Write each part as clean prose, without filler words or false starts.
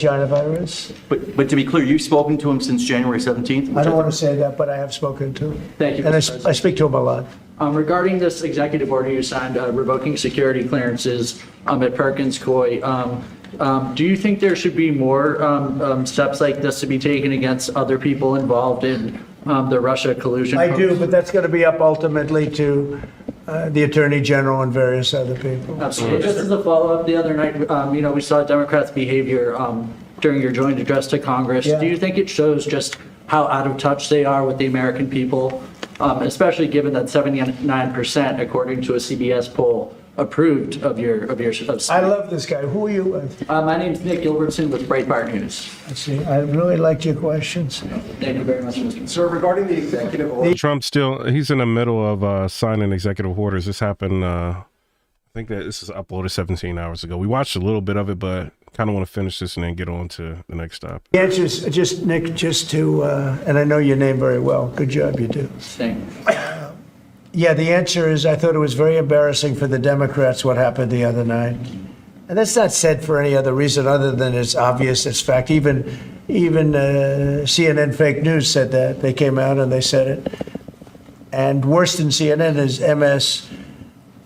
China virus. But to be clear, you've spoken to him since January 17th? I don't want to say that, but I have spoken to him. Thank you, And Mr. President. I speak to him a lot. Regarding this executive order you signed revoking security clearances at Perkins Coie, do you think there should be more steps like this to be taken against other people involved in the Russia collusion? I do, but that's going to be up ultimately to the Attorney General and various other people. Absolutely. Just as a follow-up, the other night, we saw Democrats' behavior during your joint address to Congress. Yeah. Do you think it shows just how out of touch they are with the American people, especially given that 79%, according to a CBS poll, approved of your I love this guy. Who are you with? My name's Nick Gilbertson with Breitbart News. Let's see. I really liked your questions. Thank you very much, Mr. Sir, regarding the executive order, Trump he's in the middle of signing executive orders. This happened, I think that this is uploaded 17 hours ago. We watched a little bit of it, but kind of want to finish this and then get on to the next stop. The answer is just, Nick, just to, and I know your name very well. Good job, you do. Thank you. Yeah, the answer is I thought it was very embarrassing for the Democrats what happened the other night. And that's not said for any other reason other than it's obvious, it's fact. Even CNN fake news said that. They came out and they said it. And worse than CNN is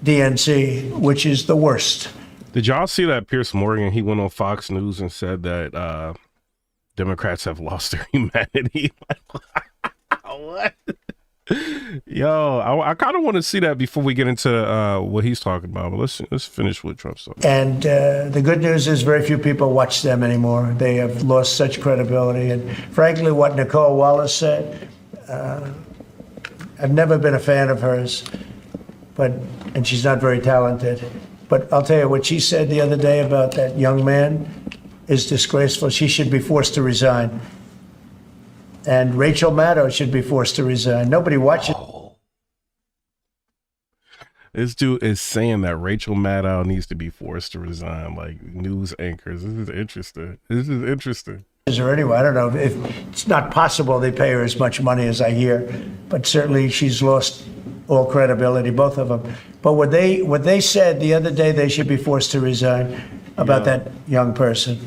MSDNC, which is the worst. Did y'all see that Piers Morgan, he went on Fox News and said that Democrats have lost their humanity? What? Yo, I kind of want to see that before we get into what he's talking about. But let's finish with Trump stuff. And the good news is very few people watch them anymore. They have lost such credibility. And frankly, what Nicole Wallace said, I've never been a fan of hers, and she's not very talented. But I'll tell you, what she said the other day about that young man is disgraceful. She should be forced to resign. And Rachel Maddow should be forced to resign. Nobody watches. This dude is saying that Rachel Maddow needs to be forced to resign, like news anchors. This is interesting. Her anyway. I don't know if it's not possible they pay her as much money as I hear, but certainly she's lost all credibility, both of them. But what they said the other day, they should be forced to resign about that young person.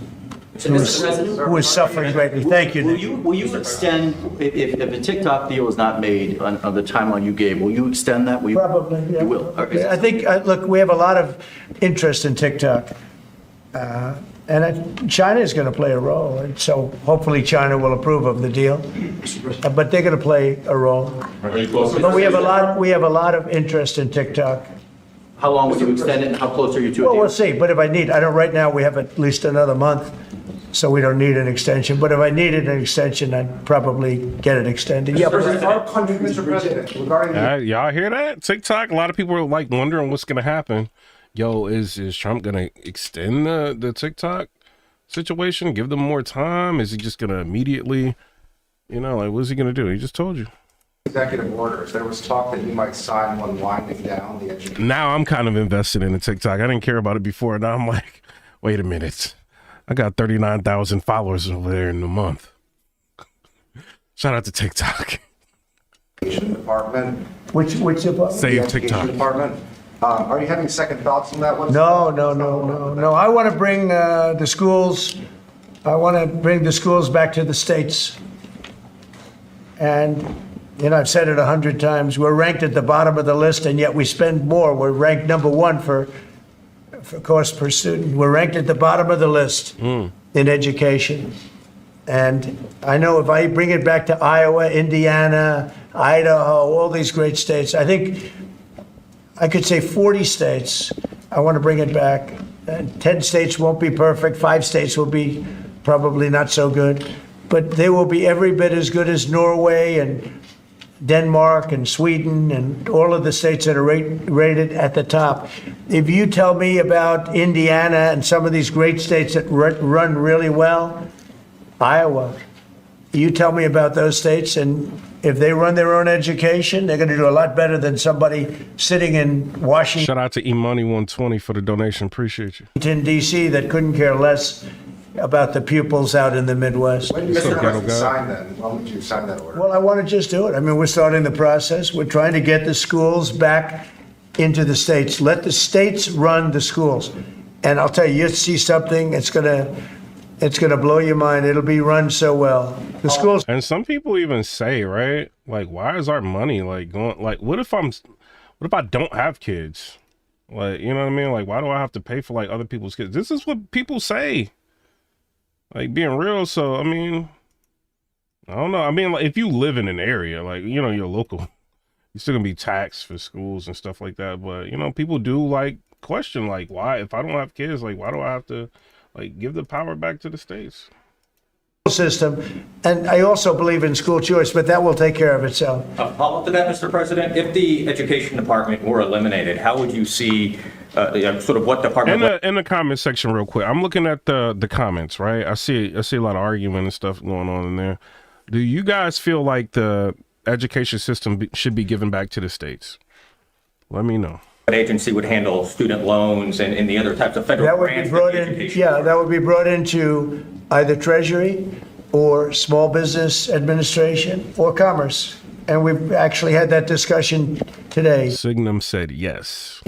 Who is suffering greatly. Thank you, Nick. Will you extend, if a TikTok deal is not made on the timeline you gave, will you extend that? Probably, yeah. You will. I think, look, we have a lot of interest in TikTok. And China is going to play a role. And so hopefully China will approve of the deal. But they're going to play a role. But we have a lot of interest in TikTok. How long would you extend it and how close are you to it? Well, we'll see. But if I need, right now we have at least another month. So we don't need an extension. But if I needed an extension, I'd probably get it extended. Yeah. Mr. President, regarding y'all hear that? TikTok, a lot of people are like wondering what's going to happen. Yo, is Trump going to extend the TikTok situation? Give them more time? Is he just going to immediately, what's he going to do? He just told you. executive orders, there was talk that he might sign one winding down the education. Now I'm kind of invested in the TikTok. I didn't care about it before. Now I'm like, wait a minute. I got 39,000 followers over there in a month. Shout out to TikTok. Department. Which department? Save TikTok. Department. Are you having second thoughts on that one? No. I want to bring the schools. I want to bring the schools back to the states. And I've said it 100 times. We're ranked at the bottom of the list, and yet we spend more. We're ranked number one for cost per student. We're ranked at the bottom of the list in education. And I know if I bring it back to Iowa, Indiana, Idaho, all these great states, I think I could say 40 states. I want to bring it back. 10 states won't be perfect. 5 states will be probably not so good. But they will be every bit as good as Norway and Denmark and Sweden and all of the states that are rated at the top. If you tell me about Indiana and some of these great states that run really well, Iowa, you tell me about those states, and if they run their own education, they're going to do a lot better than somebody sitting in Washington, Shout out to eMoney120 for the donation. Appreciate you. D.C. that couldn't care less about the pupils out in the Midwest. When you sign then, when would you sign that order? Well, I want to just do it. I mean, we're starting the process. We're trying to get the schools back into the states. Let the states run the schools. And I'll tell you, you'll see something. It's going to It's going to blow your mind. It'll be run so well. The schools. And some people even say, right, like, why is our money like going? Like, what if I don't have kids? Like, you know what I mean? Like, why do I have to pay for like other people's kids? This is what people say. Like, being real. So, I mean, I don't know. I mean, like, if you live in an area, like, you know, you're local, you're still gonna be taxed for schools and stuff like that. But, you know, people do like question, like, why, if I don't have kids, like, why do I have to like give the power back to the states? System, and I also believe in school choice, but that will take care of itself. A follow-up to that, Mr. President, if the education department were eliminated, how would you see sort of what department? In the comment section, real quick, I'm looking at the comments, right? I see a lot of argument and stuff going on in there. Do you guys feel like the education system should be given back to the states? Let me know. What agency would handle student loans and the other types of federal That would grants? be brought that the in, education yeah, department- that would be brought into either Treasury or Small Business Administration or Commerce. And we've actually had that discussion today. Signum said yes.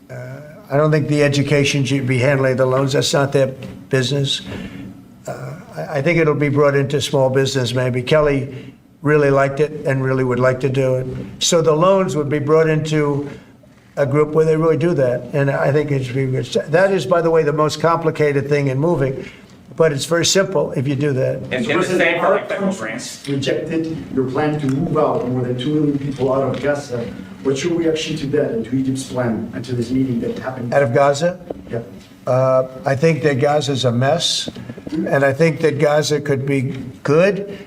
I don't think the education should be handling the loans. That's not their business. I think it'll be brought into small business maybe. Kelly really liked it and really would like to do it. So the loans would be brought into a group where they really do that. And I think it should be, that is, by the way, the most complicated thing in moving. But it's very simple if you do that. And the same for like federal grants. Rejected your plan to move out more than 2 million people out of Gaza. What's your reaction to that and to Egypt's plan and to this meeting that happened? Out of Gaza? Yeah. I think that Gaza's a mess, and I think that Gaza could be good.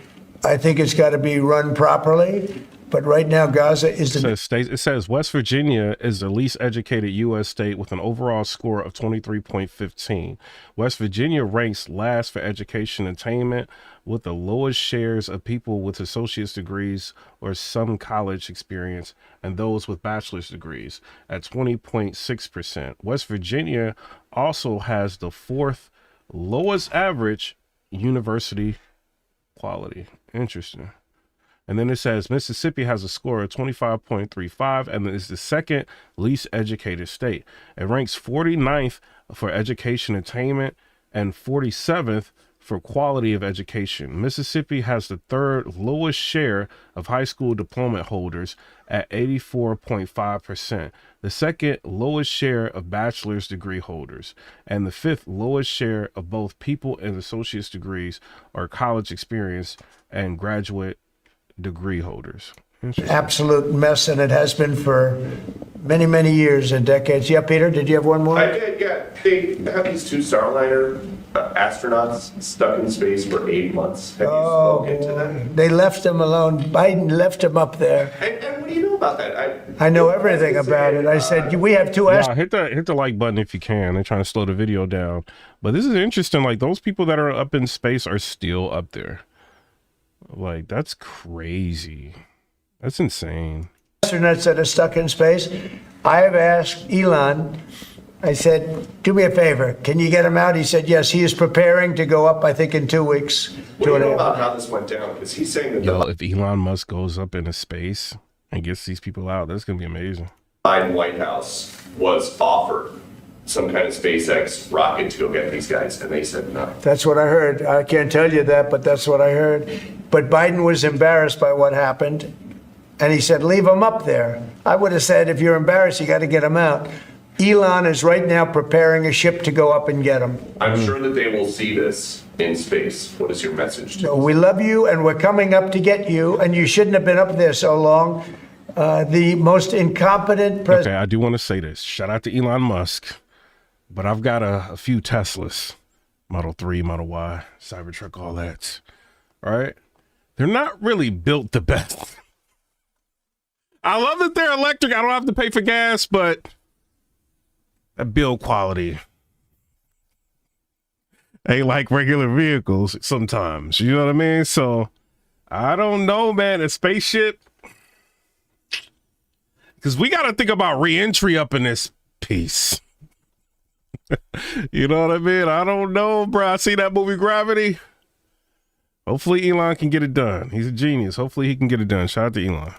I think it's got to be run properly, but right now Gaza is the... It says West Virginia is the least educated U.S. state with an overall score of 23.15. West Virginia ranks last for education attainment with the lowest shares of people with associate's degrees or some college experience and those with bachelor's degrees at 20.6%. West Virginia also has the 4th lowest average university quality. Interesting. And then it says Mississippi has a score of 25.35 and is the 2nd least educated state. It ranks 49th for education attainment and 47th for quality of education. Mississippi has the 3rd lowest share of high school diploma holders at 84.5%, the 2nd lowest share of bachelor's degree holders, and the 5th lowest share of both people in associate's degrees or college experience and graduate degree holders. absolute mess, and it has been for many, many years and decades. Yeah, Peter, did you have one more? I did, yeah. They have these 2 Starliner astronauts stuck in space for 8 months. Have you spoken to them? They left him alone. Biden left him up there. And what do you know about that? I know everything about it. I said, we have 2 Yeah, hit the like button if you can. They're trying to slow the video down. But this is interesting. Like, those people that are up in space are still up there. Like, that's crazy. That's insane. astronauts that are stuck in space. I have asked Elon, I said, do me a favor, can you get him out? He said, yes, he is preparing to go up, I think, in 2 weeks. What do you know about how this went down? Because he's saying that Yo, if Elon Musk goes up into space and gets these people out, that's going to be amazing. the Biden White House was offered some kind of SpaceX rocket to go get these guys, and they said no. That's what I heard. I can't tell you that, but that's what I heard. But Biden was embarrassed by what happened, and he said, leave him up there. I would have said, if you're embarrassed, you got to get him out. Elon is right now preparing a ship to go up and get him. I'm sure that they will see this in space. What is your message to So we love you, and we're coming up to get you, and you shouldn't have been up there so long. The most incompetent president. Okay, I do want to say this. Shout out to Elon Musk. But I've got a few Teslas, Model 3, Model Y, Cybertruck, all that. All right? They're not really built the best. I love that they're electric. I don't have to pay for gas, but that build quality ain't like regular vehicles sometimes. You know what I mean? So I don't know, man. A spaceship, because we got to think about re-entry up in this piece. You know what I mean? I don't know, bro. I see that movie Gravity. Hopefully Elon can get it done. He's a genius. Hopefully he can get it done. Shout out to Elon.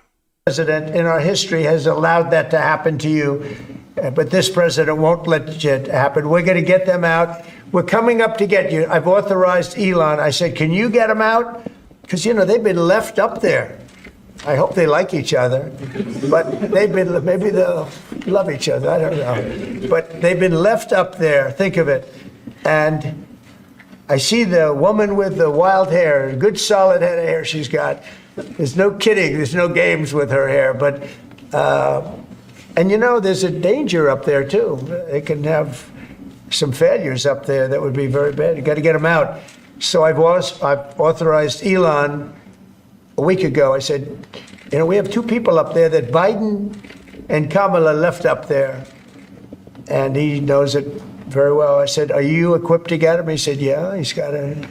president in our history has allowed that to happen to you, but this president won't let it happen. We're going to get them out. We're coming up to get you. I've authorized Elon. I said, can you get them out? Because, they've been left up there. I hope they like each other, but maybe they'll love each other. I don't know. But they've been left up there. Think of it. And I see the woman with the wild hair, a good solid head of hair she's got. There's no kidding. There's no games with her hair. But, and there's a danger up there, too. They can have some failures up there that would be very bad. You got to get them out. So I've authorized Elon a week ago. I said, we have two people up there that Biden and Kamala left up there. And he knows it very well. I said, are you equipped to get him? He said, yeah, he's got a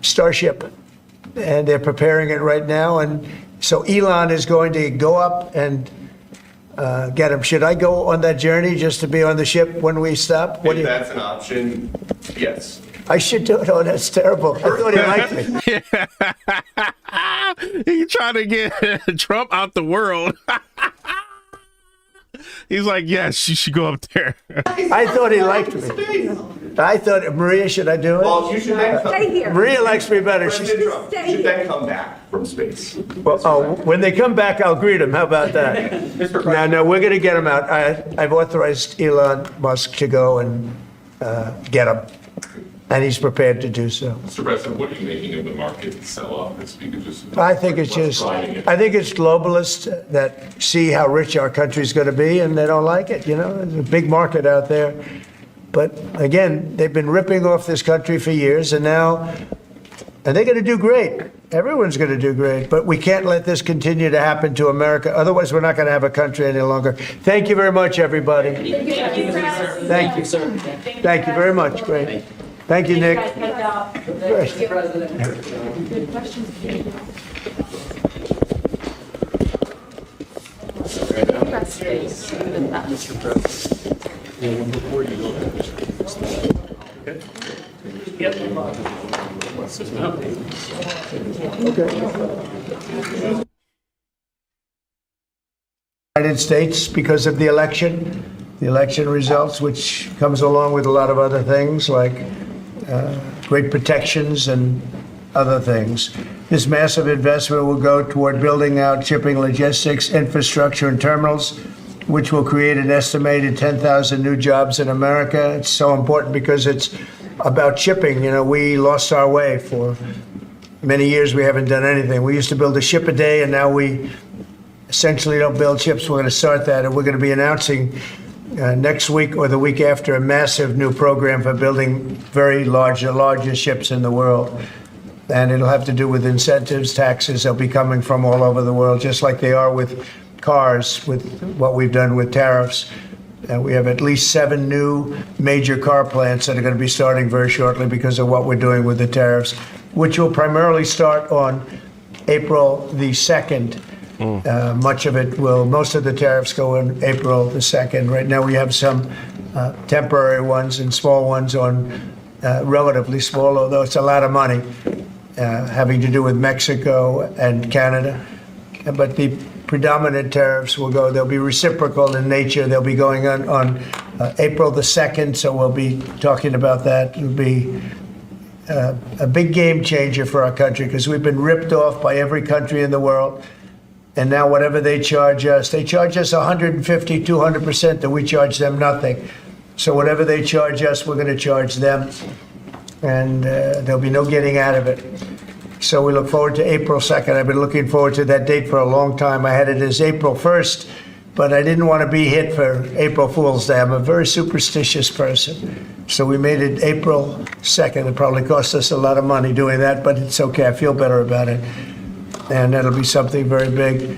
Starship. And they're preparing it right now. And so Elon is going to go up and get him. Should I go on that journey just to be on the ship when we stop? If that's an option, yes. I should do it. Oh, that's terrible. I thought he liked me. He trying to get Trump out the world. He's like, yes, you should go up there. I thought he liked me. I thought, Maria, should I do it? Well, you should then come. Stay here. Maria likes me better. President Trump, you should then come back from space. Well, when they come back, I'll greet them. How about that? No, we're going to get them out. I've authorized Elon Musk to go and get them. And he's prepared to do so. Mr. President, what are you making of the market sell-off? I think it's globalists that see how rich our country's going to be and they don't like it. There's a big market out there. But again, they've been ripping off this country for years, and they're going to do great. Everyone's going to do great. But we can't let this continue to happen to America. Otherwise, we're not going to have a country any longer. Thank you very much, everybody. Thank you, sir. Thank you very much. Great. Thank you, Nick. Good questions. United States, because of the election results, which comes along with a lot of other things like great protections and other things. This massive investment will go toward building out shipping logistics, infrastructure, and terminals, which will create an estimated 10,000 new jobs in America. It's so important because it's about shipping. We lost our way for many years. We haven't done anything. We used to build a ship a day, and now we essentially don't build ships. We're going to start that, and we're going to be announcing next week or the week after a massive new program for building the largest ships in the world. And it'll have to do with incentives, taxes. They'll be coming from all over the world, just like they are with cars, with what we've done with tariffs. And we have at least 7 new major car plants that are going to be starting very shortly because of what we're doing with the tariffs, which will primarily start on April the 2nd. Most of the tariffs go on April the 2nd. Right now we have some temporary ones and small ones on relatively small, although it's a lot of money, having to do with Mexico and Canada. But the predominant tariffs they'll be reciprocal in nature. They'll be going on April the 2nd, so we'll be talking about that. It'll be a big game changer for our country because we've been ripped off by every country in the world. And now whatever they charge us 150, 200%, and we charge them nothing. So whatever they charge us, we're going to charge them. And there'll be no getting out of it. So we look forward to April 2nd. I've been looking forward to that date for a long time. I had it as April 1st, but I didn't want to be hit for April Fool's Day. I'm a very superstitious person. So we made it April 2nd. It probably cost us a lot of money doing that, but it's okay. I feel better about it. And that'll be something very big.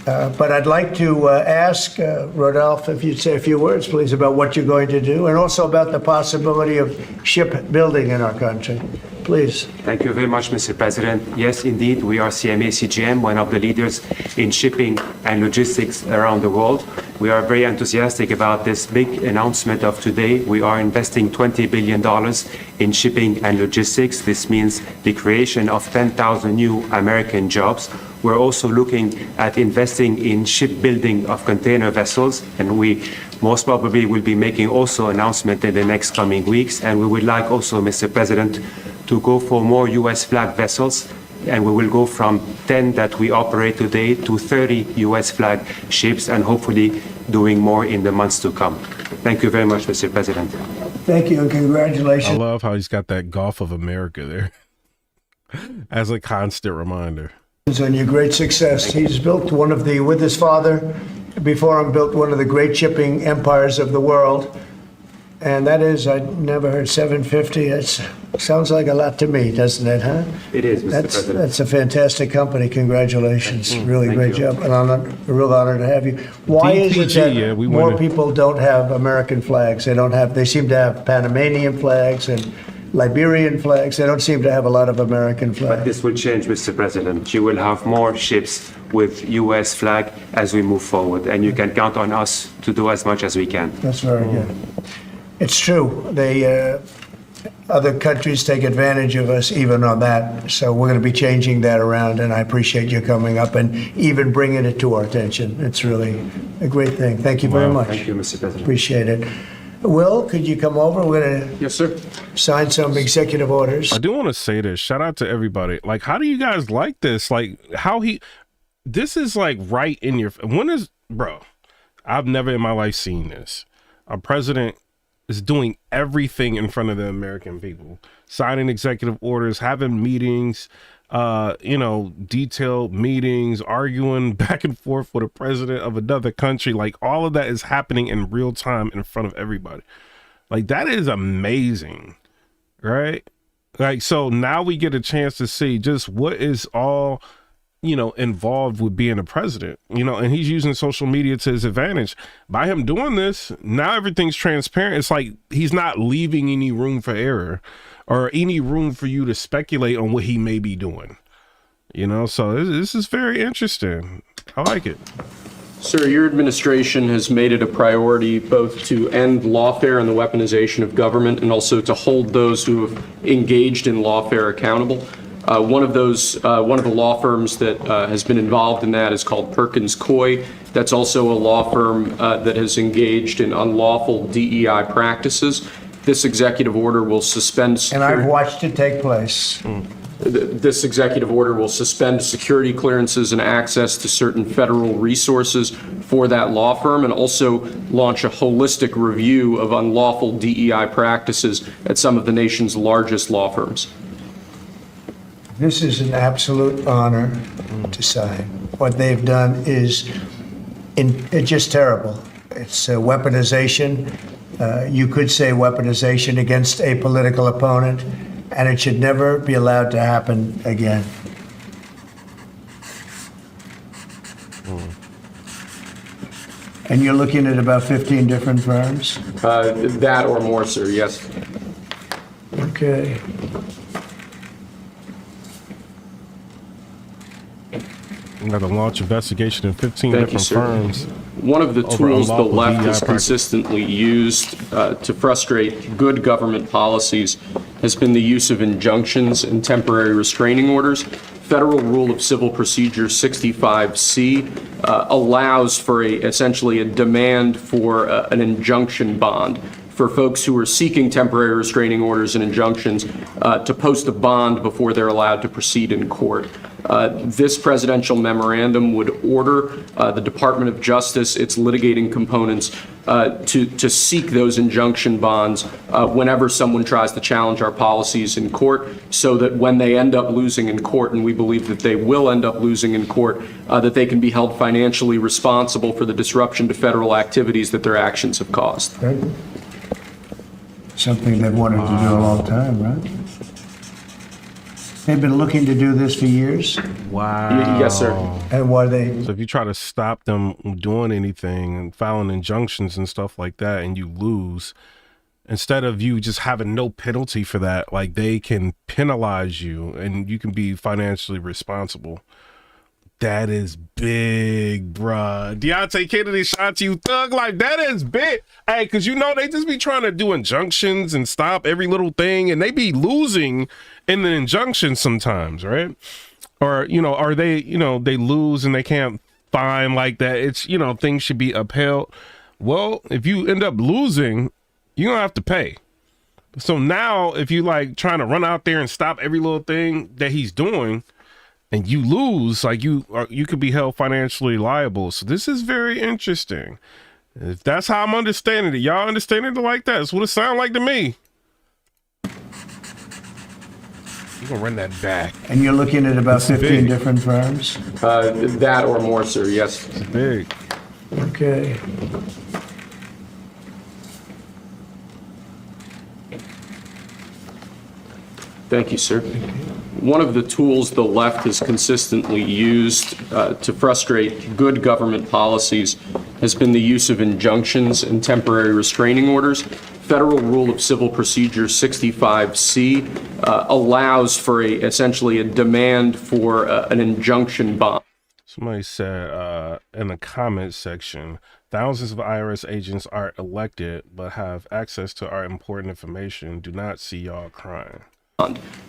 But I'd like to ask Rodolphe if you'd say a few words, please, about what you're going to do, and also about the possibility of shipbuilding in our country. please. Thank you very much, Mr. President. Yes, indeed, we are CMA CGM, one of the leaders in shipping and logistics around the world. We are very enthusiastic about this big announcement of today. We are investing $20 billion in shipping and logistics. This means the creation of 10,000 new American jobs. We're also looking at investing in shipbuilding of container vessels, and we most probably will be making also announcement in the next coming weeks. And we would like also, Mr. President, to go for more U.S. flag vessels, and we will go from 10 that we operate today to 30 U.S. flag ships, and hopefully doing more in the months to come. Thank you very much, Mr. President. Thank you and congratulations. I love how he's got that Gulf of America there as a constant reminder. On your great success. He's built one of the, with his father, before him, built one of the great shipping empires of the world. And that is, I never heard 750. It sounds like a lot to me, doesn't it, huh? It is, Mr. President. That's a fantastic company. Congratulations. Really Thank great you. job. And a real honor to have you. Why is it that yeah, we more wanna- people don't have American flags? They seem to have Panamanian flags and Liberian flags. They don't seem to have a lot of American But flags. this will change, Mr. President. You will have more ships with U.S. flag as we move forward, and you can count on us to do as much as we can. That's very good. It's true. Other countries take advantage of us even on that. So we're going to be changing that around, and I appreciate you coming up and even bringing it to our attention. It's really a great thing. Thank you very much. Thank you, Mr. President. Appreciate it. Will, could you come over? We're going to Yes, sir. sign some executive orders. I do want to say this. Shout out to everybody. Like, how do you guys like this? Like, this is like right in your, bro, I've never in my life seen this. Our president is doing everything in front of the American people, signing executive orders, having meetings, detailed meetings, arguing back and forth with a president of another country. Like, all of that is happening in real time in front of everybody. Like, that is amazing, right? Like, so now we get a chance to see just what is all, involved with being a president, and he's using social media to his advantage. By him doing this, now everything's transparent. It's like he's not leaving any room for error or any room for you to speculate on what he may be doing, so this is very interesting. I like it. Sir, your administration has made it a priority both to end lawfare and the weaponization of government, and also to hold those who have engaged in lawfare accountable. One of the law firms that has been involved in that is called Perkins Coie. That's also a law firm that has engaged in unlawful DEI practices. This executive order will suspend And I've watched it take place. This executive order will suspend security clearances and access to certain federal resources for that law firm, and also launch a holistic review of unlawful DEI practices at some of the nation's largest law firms. This is an absolute honor to sign. What they've done is it's just terrible. It's weaponization. You could say weaponization against a political opponent, and it should never be allowed to happen again. And you're looking at about 15 different firms? That or more, sir, yes. Okay. We got to launch investigation in 15 Thank you, different sir. firms. One of the over tools the unlawful left DEI has practice. consistently used to frustrate good government policies has been the use of injunctions and temporary restraining orders. Federal Rule of Civil Procedure 65C allows for essentially a demand for an injunction bond for folks who are seeking temporary restraining orders and injunctions to post a bond before they're allowed to proceed in court. This presidential memorandum would order the Department of Justice, its litigating components, to seek those injunction bonds whenever someone tries to challenge our policies in court, so that when they end up losing in court, and we believe that they will end up losing in court, that they can be held financially responsible for the disruption to federal activities that their actions have caused. Right. Something they've wanted to do a long time, right? They've been looking to do this for years. Wow. Yes, sir. And why they? So if you try to stop them doing anything and filing injunctions and stuff like that, and you lose, instead of you just having no penalty for that, like they can penalize you and you can be financially responsible. That is big, bruh. Deontay Kennedy shot you, Thug Life. That is big. Hey, because you know they just be trying to do injunctions and stop every little thing, and they be losing in the injunction sometimes, right? Or, you know, are they, you know, they lose and they can't fine like that. It's, you know, things should be upheld. Well, if you end up losing, you're gonna have to pay. So now if you like trying to run out there and stop every little thing that he's doing and you lose, like you could be held financially liable. So this is very interesting. If that's how I'm understanding it, y'all understand it like that? That's what it sounds like to me. You're gonna run that back. And you're looking at about 15 big. different firms? That or more, sir, yes. It's big. Okay. Thank you, sir. One of the tools the left has consistently used to frustrate good government policies has been the use of injunctions and temporary restraining orders. Federal Rule of Civil Procedure 65C allows for essentially a demand for an injunction bond. Somebody said in the comment section, thousands of IRS agents are elected but have access to our important information. Do not see y'all crying.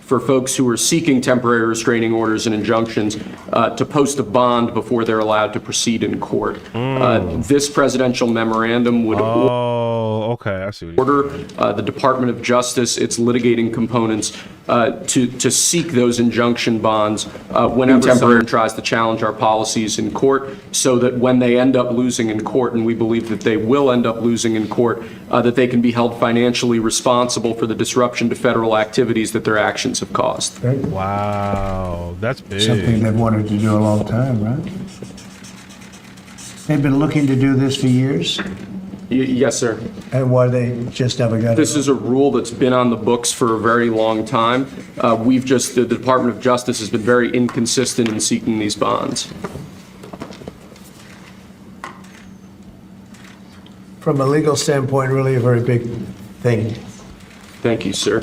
For folks who are seeking temporary restraining orders and injunctions to post a bond before they're allowed to proceed in court. This presidential memorandum would okay, I see what order the Department of Justice, its litigating components, to seek those injunction bonds whenever someone tries to challenge our policies in court, so that when they end up losing in court, and we believe that they will end up losing in court, that they can be held financially responsible for the disruption to federal activities that their actions have caused. Wow, that's big. Something they've wanted to do a long time, right? They've been looking to do this for years? Yes, sir. And why they just never got it? This is a rule that's been on the books for a very long time. The Department of Justice has been very inconsistent in seeking these bonds. From a legal standpoint, really a very big thing. Thank you, sir.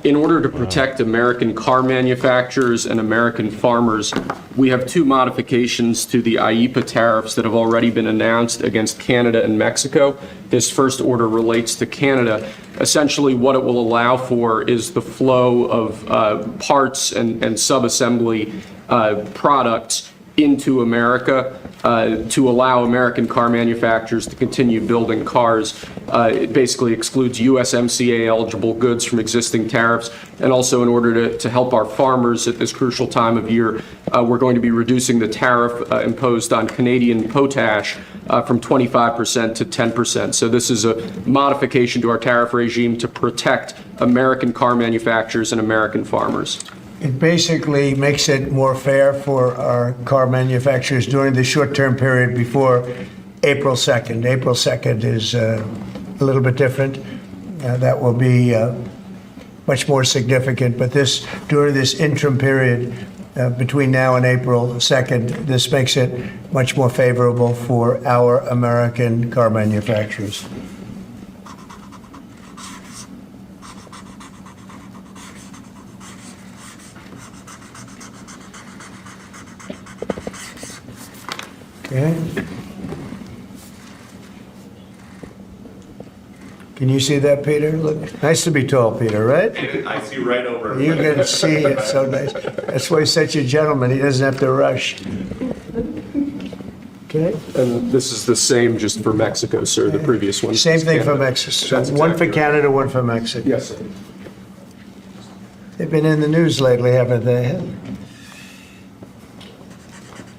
In order to protect American car manufacturers and American farmers, we have two modifications to the IEEPA tariffs that have already been announced against Canada and Mexico. This first order relates to Canada. Essentially, what it will allow for is the flow of parts and sub-assembly products into America to allow American car manufacturers to continue building cars. It basically excludes USMCA eligible goods from existing tariffs. And also, in order to help our farmers at this crucial time of year, we're going to be reducing the tariff imposed on Canadian potash from 25% to 10%. So this is a modification to our tariff regime to protect American car manufacturers and American farmers. It basically makes it more fair for our car manufacturers during the short-term period before April 2nd. April 2nd is a little bit different. That will be much more significant. But during this interim period between now and April 2nd, this makes it much more favorable for our American car manufacturers. Okay. Can you see that, Peter? Look, nice to be tall, Peter, right? I see right over. You can see it, so nice. That's why he's such a gentleman. He doesn't have to rush. Okay. And this is the same just for Mexico, sir, the previous one. Same thing for Mexico. One for Canada, one for Mexico. Yes, sir. They've been in the news lately, haven't they?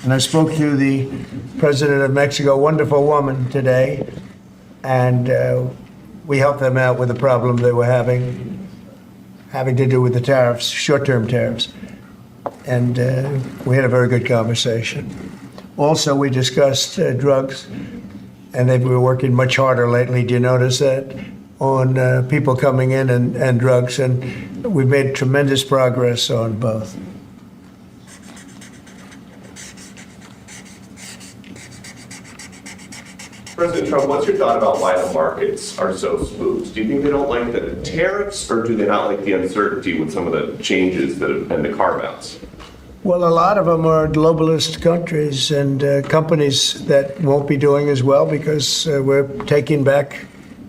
And I spoke to the president of Mexico, wonderful woman, today, and we helped them out with the problem they were having to do with the tariffs, short-term tariffs. And we had a very good conversation. Also, we discussed drugs, and they've been working much harder lately. Do you notice that? On people coming in and drugs, and we've made tremendous progress on both. President Trump, what's your thought about why the markets are so spooked? Do you think they don't like the tariffs, or do they not like the uncertainty with some of the changes and the carve-outs? Well, a lot of them are globalist countries and companies that won't be doing as well because we're taking back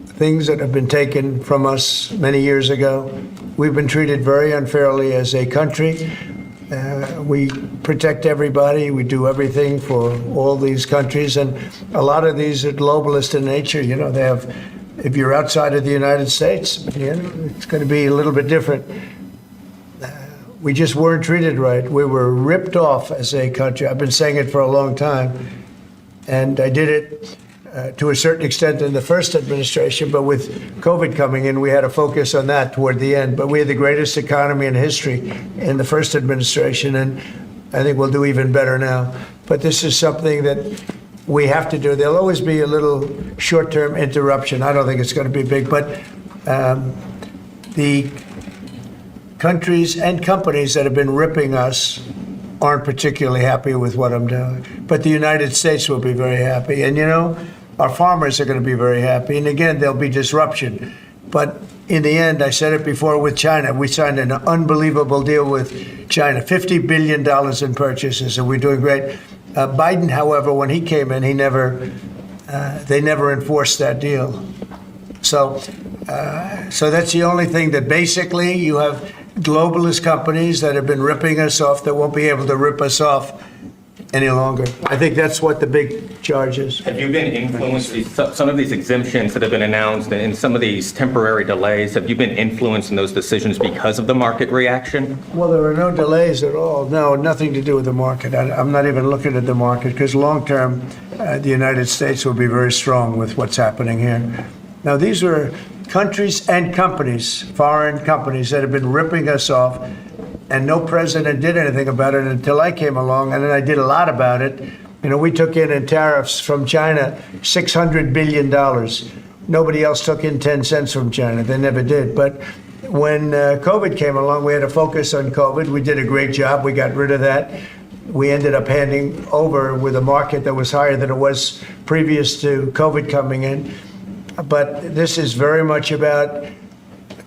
things that have been taken from us many years ago. We've been treated very unfairly as a country. We protect everybody. We do everything for all these countries. And a lot of these are globalist in nature. You know, they have, if you're outside of the United States, it's going to be a little bit different. We just weren't treated right. We were ripped off as a country. I've been saying it for a long time. And I did it to a certain extent in the first administration, but with COVID coming in, we had to focus on that toward the end. But we had the greatest economy in history in the first administration, and I think we'll do even better now. But this is something that we have to do. There'll always be a little short-term interruption. I don't think it's going to be big, but the countries and companies that have been ripping us aren't particularly happy with what I'm doing. But the United States will be very happy. And, you know, our farmers are going to be very happy. And again, there'll be disruption. But in the end, I said it before with China, we signed an unbelievable deal with China, $50 billion in purchases, and we're doing great. Biden, however, when he came in, they never enforced that deal. So that's the only thing that basically you have globalist companies that have been ripping us off that won't be able to rip us off any longer. I think that's what the big charge is. Have you been influenced, some of these exemptions that have been announced and some of these temporary delays, have you been influenced in those decisions because of the market reaction? Well, there are no delays at all. No, nothing to do with the market. I'm not even looking at the market because long term, the United States will be very strong with what's happening here. Now, these are countries and companies, foreign companies that have been ripping us off, and no president did anything about it until I came along, and then I did a lot about it. You know, we took in tariffs from China $600 billion. Nobody else took in 10 cents from China. They never did. But when COVID came along, we had to focus on COVID. We did a great job. We got rid of that. We ended up handing over with a market that was higher than it was previous to COVID coming in. But this is very much about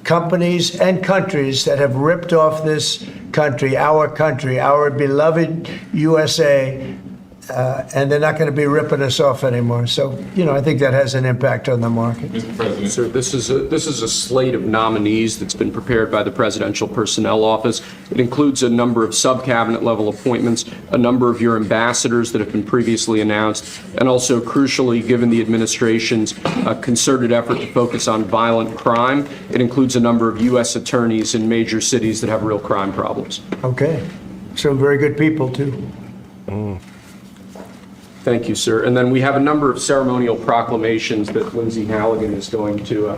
companies and countries that have ripped off this country, our beloved USA, and they're not going to be ripping us off anymore. So, you know, I think that has an impact on the market. Mr. President, sir, this is a slate of nominees that's been prepared by the Presidential Personnel Office. It includes a number of sub-cabinet level appointments, a number of your ambassadors that have been previously announced, and also, crucially, given the administration's concerted effort to focus on violent crime, it includes a number of U.S. attorneys in major cities that have real crime problems. Okay. Some very good people, too. Thank you, sir. And then we have a number of ceremonial proclamations that Lindsay Halligan is going to.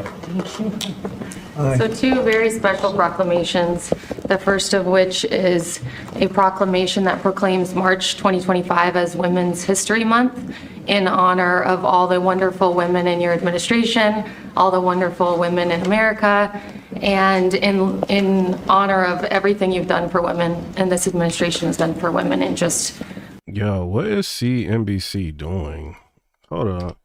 So two very special proclamations, the first of which is a proclamation that proclaims March 2025 as Women's History Month in honor of all the wonderful women in your administration, all the wonderful women in America, and in honor of everything you've done for women and this administration has done for women in just... Yo, what is CNBC doing? Hold up.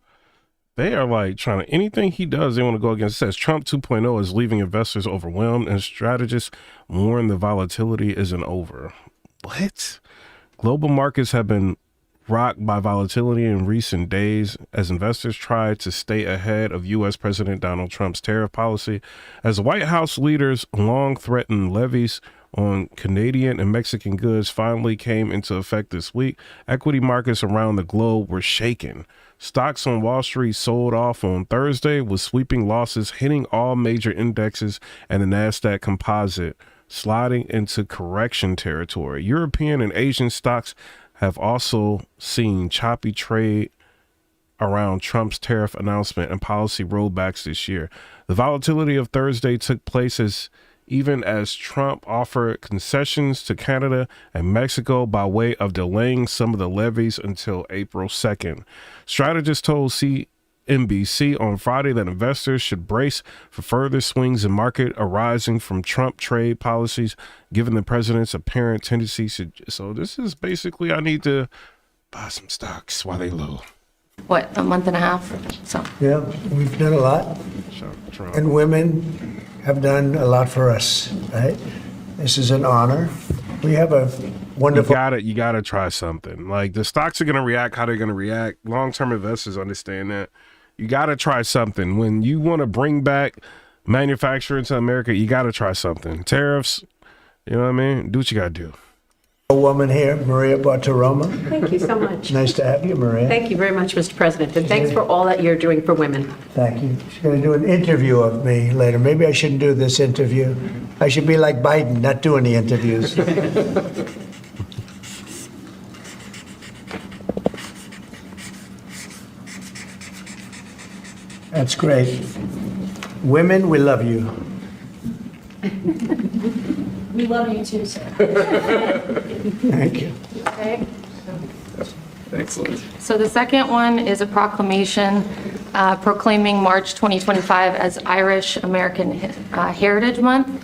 They are like trying to, anything he does, they want to go against. It says Trump 2.0 is leaving investors overwhelmed and strategists warn the volatility isn't over. What? Global markets have been rocked by volatility in recent days as investors try to stay ahead of U.S. President Donald Trump's tariff policy. As White House leaders long threatened levies on Canadian and Mexican goods finally came into effect this week, equity markets around the globe were shaken. Stocks on Wall Street sold off on Thursday with sweeping losses hitting all major indexes and the NASDAQ composite sliding into correction territory. European and Asian stocks have also seen choppy trade around Trump's tariff announcement and policy rollbacks this year. The volatility of Thursday took place even as Trump offered concessions to Canada and Mexico by way of delaying some of the levies until April 2nd. Strategists told CNBC on Friday that investors should brace for further swings in market arising from Trump trade policies, given the president's apparent tendency. So this is basically, I need to buy some stocks while they low. a month and a half, so. Yeah, we've done a lot. And women have done a lot for us, right? This is an honor. We have a wonderful... You gotta try something. Like, the stocks are gonna react how they're gonna react. Long-term investors understand that. You gotta try something. When you want to bring back manufacturing to America, you gotta try something. Tariffs, you know what I mean? Do what you gotta do. A woman here, Maria Bartiromo. Thank you so much. Nice to have you, Maria. Thank you very much, Mr. President, and thanks for all that you're doing for women. Thank you. She's going to do an interview of me later. Maybe I shouldn't do this interview. I should be like Biden, not do any interviews. That's great. Women, we love you. We love you too, sir. Thank you. Okay. Excellent. So the second one is a proclamation proclaiming March 2025 as Irish American Heritage Month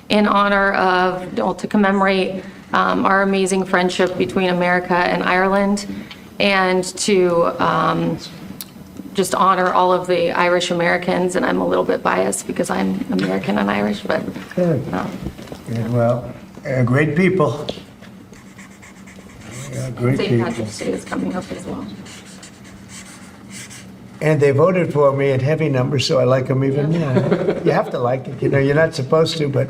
in honor of, well, to commemorate our amazing friendship between America and Ireland, and to just honor all of the Irish Americans. And I'm a little bit biased because I'm American and Irish, but Good. Good. Well, great people. Great St. people. Patrick's Day is coming up as well. And they voted for me in heavy numbers, so I like them even more. You have to like it. You know, you're not supposed to, but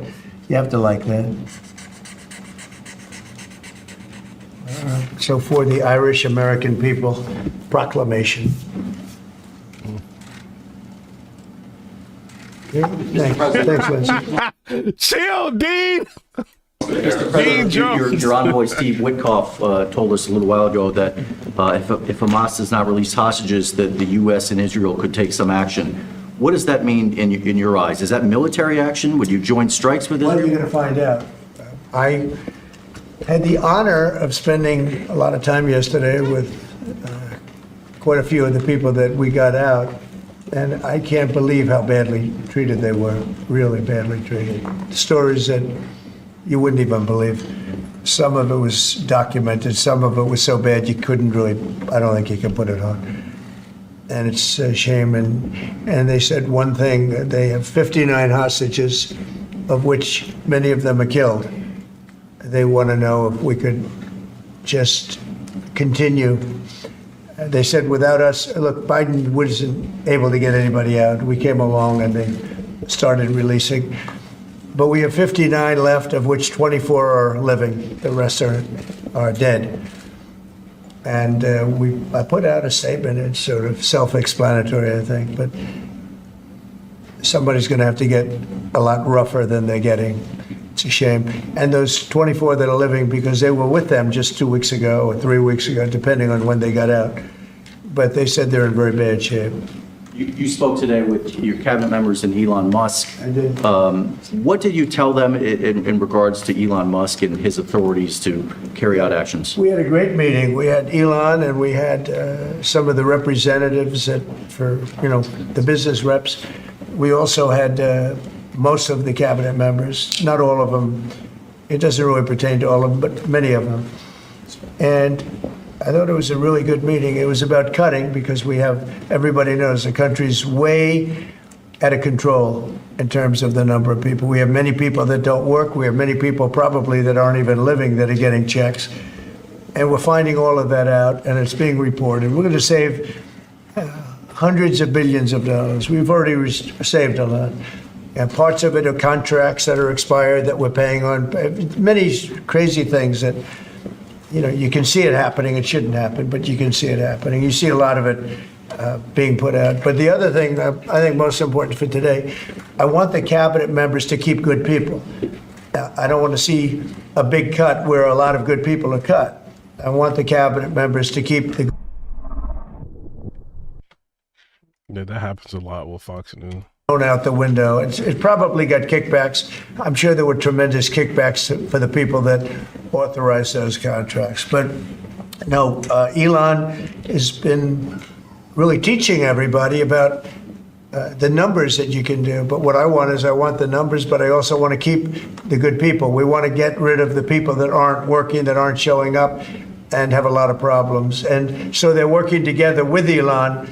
you have to like that. So for the Irish American people, proclamation. Okay, thanks, Lindsay. Chill, Dean. Mr. President, your envoy, Steve Witkoff, told us a little while ago that if Hamas does not release hostages, that the U.S. and Israel could take some action. What does that mean in your eyes? Is that military action? Would you join strikes with Well, Israel? you're going to find out. I had the honor of spending a lot of time yesterday with quite a few of the people that we got out, and I can't believe how badly treated they were, really badly treated. Stories that you wouldn't even believe. Some of it was documented, some of it was so bad you couldn't really, I don't think you can put it on. And it's a shame. And they said one thing, they have 59 hostages, of which many of them are killed. They want to know if we could just continue. They said without us, look, Biden wasn't able to get anybody out. We came along and they started releasing. But we have 59 left, of which 24 are living. The rest are dead. And I put out a statement. It's sort of self-explanatory, I think. But somebody's going to have to get a lot rougher than they're getting. It's a shame. And those 24 that are living, because they were with them just 2 weeks ago or 3 weeks ago, depending on when they got out. But they said they're in very bad shape. You spoke today with your cabinet members and Elon Musk. I did. What did you tell them in regards to Elon Musk and his authorities to carry out actions? We had a great meeting. We had Elon and we had some of the representatives for the business reps. We also had most of the cabinet members, not all of them. It doesn't really pertain to all of them, but many of them. And I thought it was a really good meeting. It was about cutting because everybody knows the country's way out of control in terms of the number of people. We have many people that don't work. We have many people probably that aren't even living that are getting checks. And we're finding all of that out, and it's being reported. We're going to save hundreds of billions of dollars. We've already saved a lot. And parts of it are contracts that are expired that we're paying on. Many crazy things that, you can see it happening. It shouldn't happen, but you can see it happening. You see a lot of it being put out. But the other thing I think most important for today, I want the cabinet members to keep good people. I don't want to see a big cut where a lot of good people are cut. I want the cabinet members to keep the... Yeah, that happens a lot with Fox News. Out the window. It probably got kickbacks. I'm sure there were tremendous kickbacks for the people that authorized those contracts. But no, Elon has been really teaching everybody about the numbers that you can do. But what I want the numbers, but I also want to keep the good people. We want to get rid of the people that aren't working, that aren't showing up. and have a lot of problems. And so they're working together with Elon.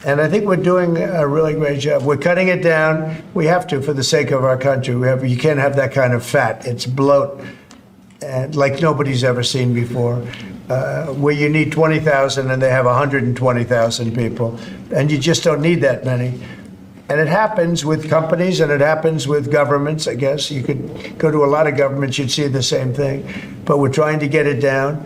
And I think we're doing a really great job. We're cutting it down. We have to for the sake of our country. You can't have that kind of fat. It's bloat, and like nobody's ever seen before. Where you need 20,000 and they have 120,000 people. And you just don't need that many. And it happens with companies and it happens with governments, I guess. You could go to a lot of governments, you'd see the same thing. But we're trying to get it down.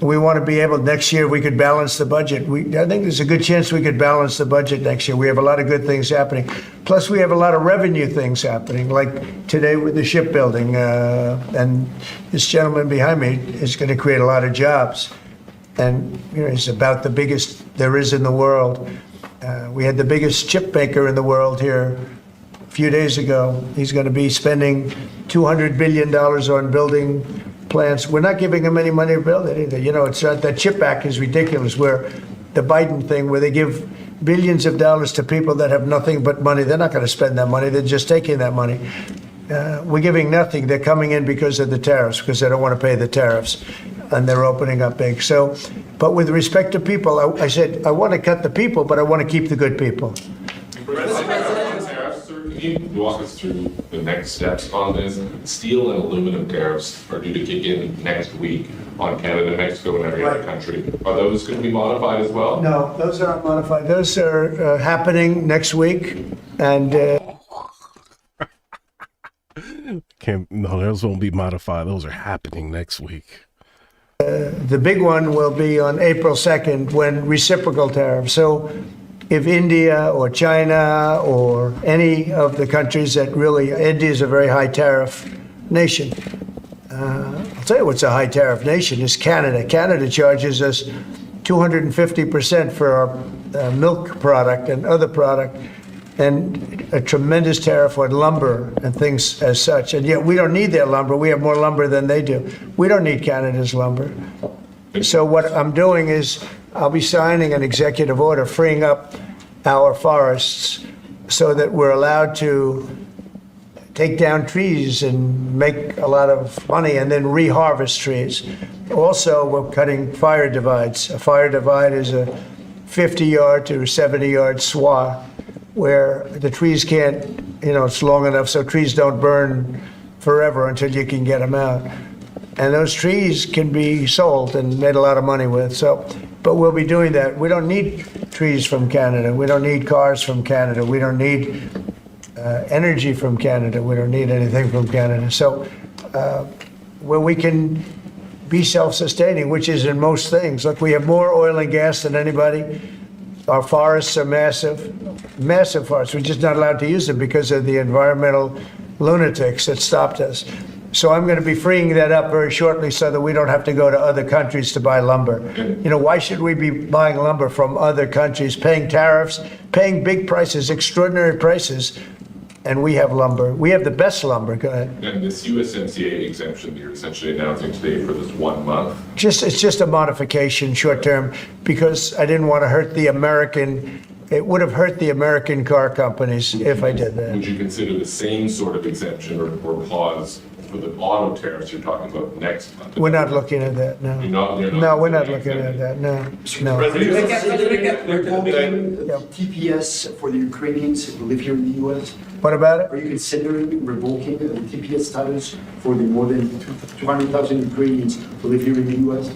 We want to be able, next year, we could balance the budget. I think there's a good chance we could balance the budget next year. We have a lot of good things happening. Plus, we have a lot of revenue things happening, like today with the shipbuilding. And this gentleman behind me is going to create a lot of jobs. And it's about the biggest there is in the world. We had the biggest chip maker in the world here a few days ago. He's going to be spending $200 billion on building plants. We're not giving them any money to build it either. It's not, that chip act is ridiculous, where the Biden thing, where they give billions of dollars to people that have nothing but money. They're not going to spend that money. They're just taking that money. We're giving nothing. They're coming in because of the tariffs, because they don't want to pay the tariffs, and they're opening up big. So, but with respect to people, I said, I want to cut the people, but I want to keep the good people. Can you walk us through the next steps on this? Steel and aluminum tariffs are due to kick in next week on Canada, Mexico, and every other country. Are those going to be modified as well? No, those aren't modified. Those are happening next week. And no, those won't be modified. Those are happening next week. The big one will be on April 2nd when reciprocal tariffs. So if India or China or any of the countries that really, India is a very high tariff nation. I'll tell you what's a high tariff nation is Canada. Canada charges us 250% for our milk product and other product, and a tremendous tariff on lumber and things as such. And yet we don't need their lumber. We have more lumber than they do. We don't need Canada's lumber. So what I'm doing is I'll be signing an executive order freeing up our forests so that we're allowed to take down trees and make a lot of money and then reharvest trees. Also, we're cutting fire divides. A fire divide is a 50-yard to 70-yard swath where the trees can't, it's long enough so trees don't burn forever until you can get them out. And those trees can be sold and made a lot of money with. So, but we'll be doing that. We don't need trees from Canada. We don't need cars from Canada. We don't need energy from Canada. We don't need anything from Canada. So where we can be self-sustaining, which is in most things. Look, we have more oil and gas than anybody. Our forests are massive, massive forests. We're just not allowed to use them because of the environmental lunatics that stopped us. So I'm going to be freeing that up very shortly so that we don't have to go to other countries to buy lumber. Why should we be buying lumber from other countries, paying tariffs, paying big prices, extraordinary prices, and we have lumber. We have the best lumber. Go ahead. And this USMCA exemption you're essentially announcing today for this 1 month? It's just a modification, short term, because I didn't want to hurt the American. It would have hurt the American car companies if I did that. Would you consider the same sort of exemption or clause for the auto tariffs you're talking about next month? We're not looking at that, no. No, we're not looking at that, no. TPS for the Ukrainians who live here in the U.S.? What about it? Are you considering revoking the TPS status for the more than 200,000 Ukrainians who live here in the U.S.?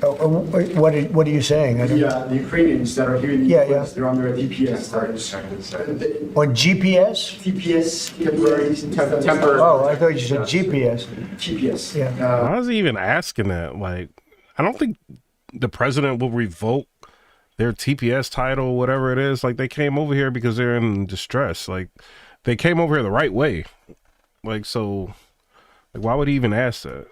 What are you saying? Yeah, the Ukrainians that are here in the U.S., they're under a TPS status. On GPS? TPS, temporary. Oh, I thought you said GPS. GPS. Yeah. Why is he even asking that? Like, I don't think the president will revoke their TPS title, whatever it is. Like, they came over here because they're in distress. Like, they came over here the right way. Like, so, like, why would he even ask that?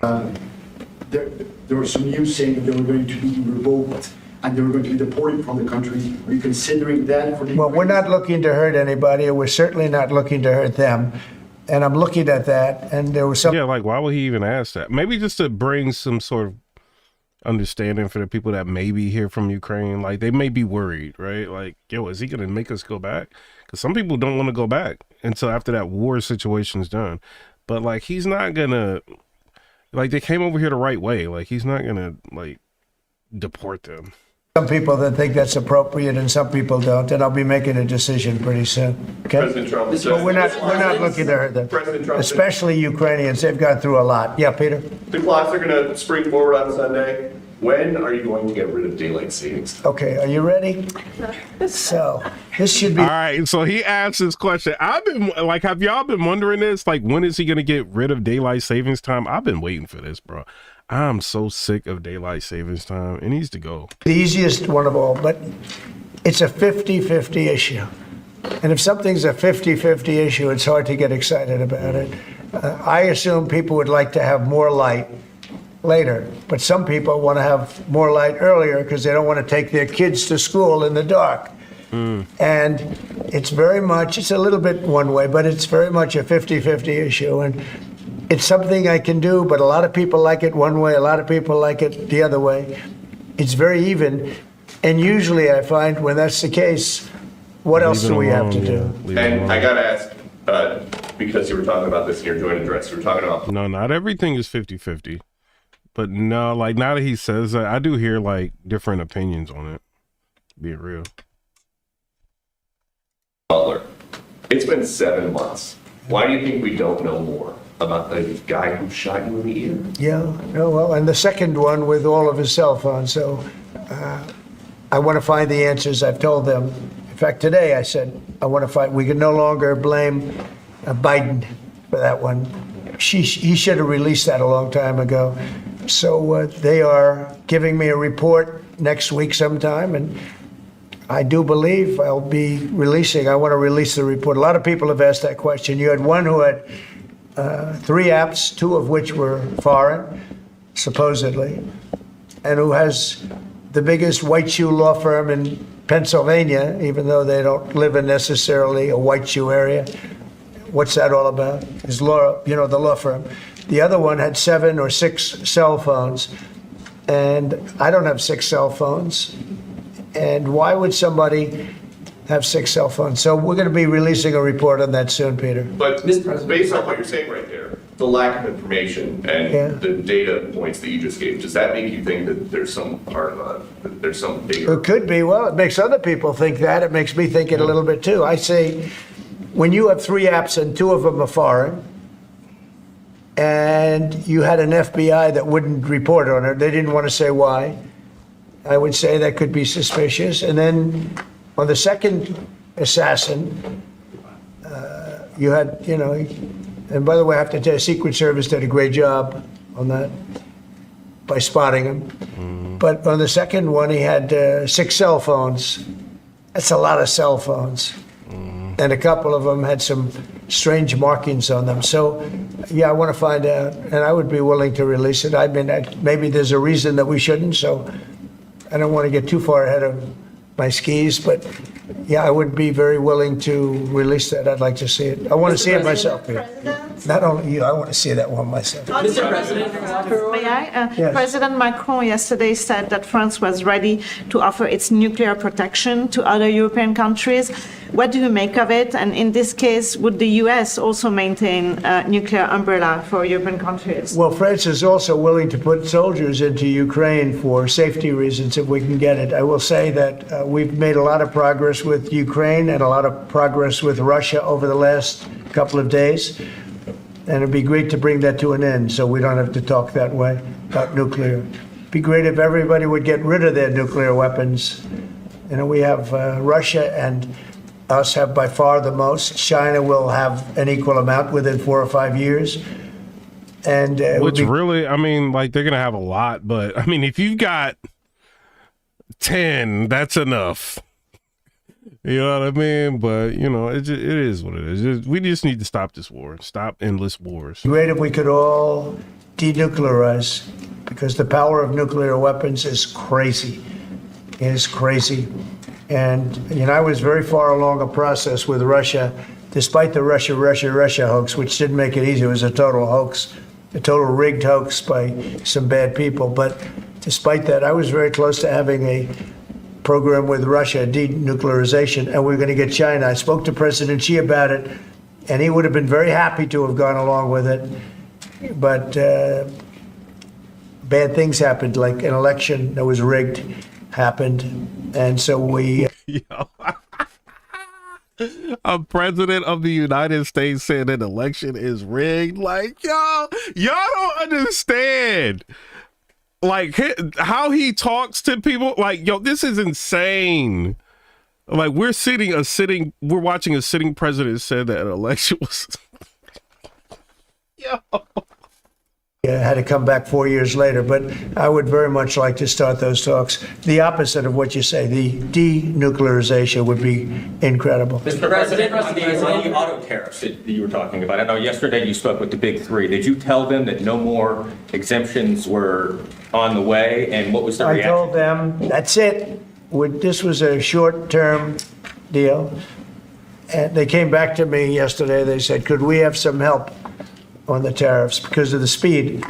There was some news saying that they were going to be revoked and they were going to be deported from the country. Are you considering that for the Well, we're not looking to hurt anybody, and we're certainly not looking to hurt them. And I'm looking at that, and there was some... Yeah, like, why would he even ask that? Maybe just to bring some sort of understanding for the people that may be here from Ukraine. Like, they may be worried, right? Like, yo, is he going to make us go back? Because some people don't want to go back until after that war situation's done. But, like, he's not going to... Like, they came over here the right way. Like, he's not going to, like, deport them. Some people that think that's appropriate and some people don't, and I'll be making a decision pretty soon. Okay? President Trump says. But we're not looking to hurt them, President Trump said- especially Ukrainians. They've gone through a lot. Yeah, Peter? The clocks are going to spring forward on Sunday. When are you going to get rid of daylight savings? Okay, are you ready? So, this should be... All right, so he asked this question. I've been, like, have y'all been wondering this? Like, when is he going to get rid of daylight savings time? I've been waiting for this, bro. I'm so sick of daylight savings time. It needs to go. The easiest one of all, but it's a 50-50 issue. And if something's a 50-50 issue, it's hard to get excited about it. I assume people would like to have more light later, but some people want to have more light earlier because they don't want to take their kids to school in the dark. And it's a little bit one way, but it's very much a 50-50 issue. And it's something I can do, but a lot of people like it one way, a lot of people like it the other way. It's very even. And usually I find when that's the case, what else do we have to do? And I got to ask, because you were talking about this in your joint address, you were talking about... No, not everything is 50-50. But no, like, now that he says that, I do hear, like, different opinions on it. Being real. Butler, it's been 7 months. Why do you think we don't know more about the guy who shot you in the ear? Yeah, no, well, and the second one with all of his cell phones. So I want to find the answers. I've told them. In fact, today I said, we can no longer blame Biden for that one. He should have released that a long time ago. So they are giving me a report next week sometime, and I do believe I'll be I want to release the report. A lot of people have asked that question. You had one who had 3 apps, 2 of which were foreign, supposedly, and who has the biggest white shoe law firm in Pennsylvania, even though they don't live in necessarily a white shoe area. What's that all about? His law, the law firm. The other one had 7 or 6 cell phones, and I don't have 6 cell phones. And why would somebody have 6 cell phones? So we're going to be releasing a report on that soon, Peter. But based on what you're saying right there, the lack of information and the data points that you just gave, does that make you think that there's some part of there's some bigger? It could be. Well, it makes other people think that. It makes me think it a little bit too. I say, when you have 3 apps and 2 of them are foreign, and you had an FBI that wouldn't report on it, they didn't want to say why, I would say that could be suspicious. And then on the second assassin, you had, and by the way, I have to tell you, Secret Service did a great job on that by spotting him. But on the second one, he had 6 cell phones. That's a lot of cell phones. And a couple of them had some strange markings on them. So, yeah, I want to find out, and I would be willing to release it. I mean, maybe there's a reason that we shouldn't, so I don't want to get too far ahead of my skis, but yeah, I would be very willing to release that. I'd like to see it. I want to see it myself. Not only you, I want to see that one myself. Mr. President. May I? Yes. President Macron yesterday said that France was ready to offer its nuclear protection to other European countries. What do you make of it? And in this case, would the US also maintain a nuclear umbrella for European countries? Well, France is also willing to put soldiers into Ukraine for safety reasons if we can get it. I will say that we've made a lot of progress with Ukraine and a lot of progress with Russia over the last couple of days. And it'd be great to bring that to an end so we don't have to talk that way about nuclear. It'd be great if everybody would get rid of their nuclear weapons. We have Russia and us have by far the most. China will have an equal amount within 4 or 5 years. And which really, I mean, like, they're going to have a lot, but I mean, if you've got 10, that's enough. You know what I mean? But, it is what it is. We just need to stop this war. Stop endless wars. Great if we could all denuclearize, because the power of nuclear weapons is crazy. It is crazy. And, I was very far along a process with Russia, despite the Russia hoax, which didn't make it easy. It was a total hoax, a total rigged hoax by some bad people. But despite that, I was very close to having a program with Russia, denuclearization, and we're going to get China. I spoke to President Xi about it, and he would have been very happy to have gone along with it. But bad things happened, like an election that was rigged happened. And so we... A president of the United States said an election is rigged. Like, y'all don't understand. Like, how he talks to people. Like, yo, this is insane. Like, we're watching a sitting president said that an election was... Yo. had to come back 4 years later, but I would very much like to start those talks. The opposite of what you say, the denuclearization would be incredible. Mr. President, on the auto tariffs that you were talking about, I know yesterday you spoke with the big three. Did you tell them that no more exemptions were on the way, and what was the reaction? I told them, that's it. This was a short-term deal. And they came back to me yesterday. They said, could we have some help on the tariffs because of the speed?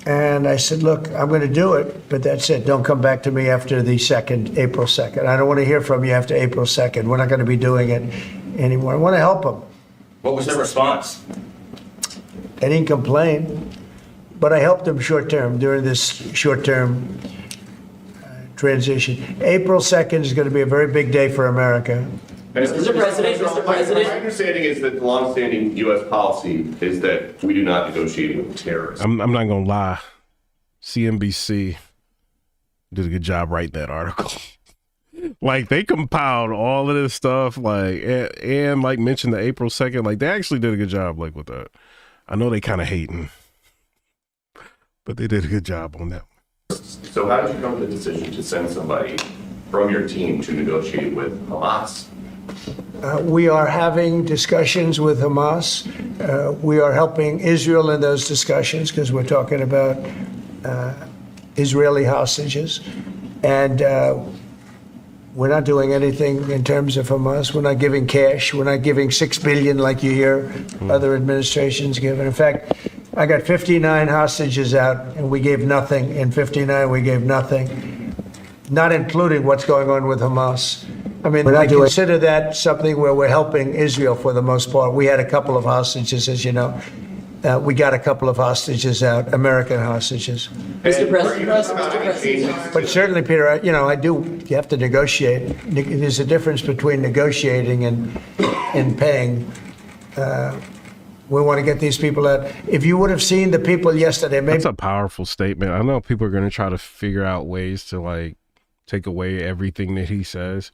And I said, look, I'm going to do it, but that's it. Don't come back to me after the April 2nd. I don't want to hear from you after April 2nd. We're not going to be doing it anymore. I want to help them. What was the response? They didn't complain, but I helped them short-term during this short-term transition. April 2nd is going to be a very big day for America. Mr. President, my understanding is that the longstanding U.S. policy is that we do not negotiate with terrorists. I'm not going to lie. CNBC did a good job writing that article. Like, they compiled all of this stuff, like, and like mentioned the April 2nd. Like, they actually did a good job, like, with that. I know they kind of hating, but they did a good job on that. So how did you come to the decision to send somebody from your team to negotiate with Hamas? We are having discussions with Hamas. We are helping Israel in those discussions because we're talking about Israeli hostages. And we're not doing anything in terms of Hamas. We're not giving cash. We're not giving $6 billion like you hear other administrations give. In fact, I got 59 hostages out, and we gave nothing. In 59, we gave nothing, not including what's going on with Hamas. I mean, I consider that something where we're helping Israel for the most part. We had a couple of hostages, as you know. We got a couple of hostages out, American hostages. Mr. President. But certainly, Peter, you have to negotiate. There's a difference between negotiating and paying. We want to get these people out. If you would have seen the people yesterday, maybe. That's a powerful statement. I know people are going to try to figure out ways to, like, take away everything that he says.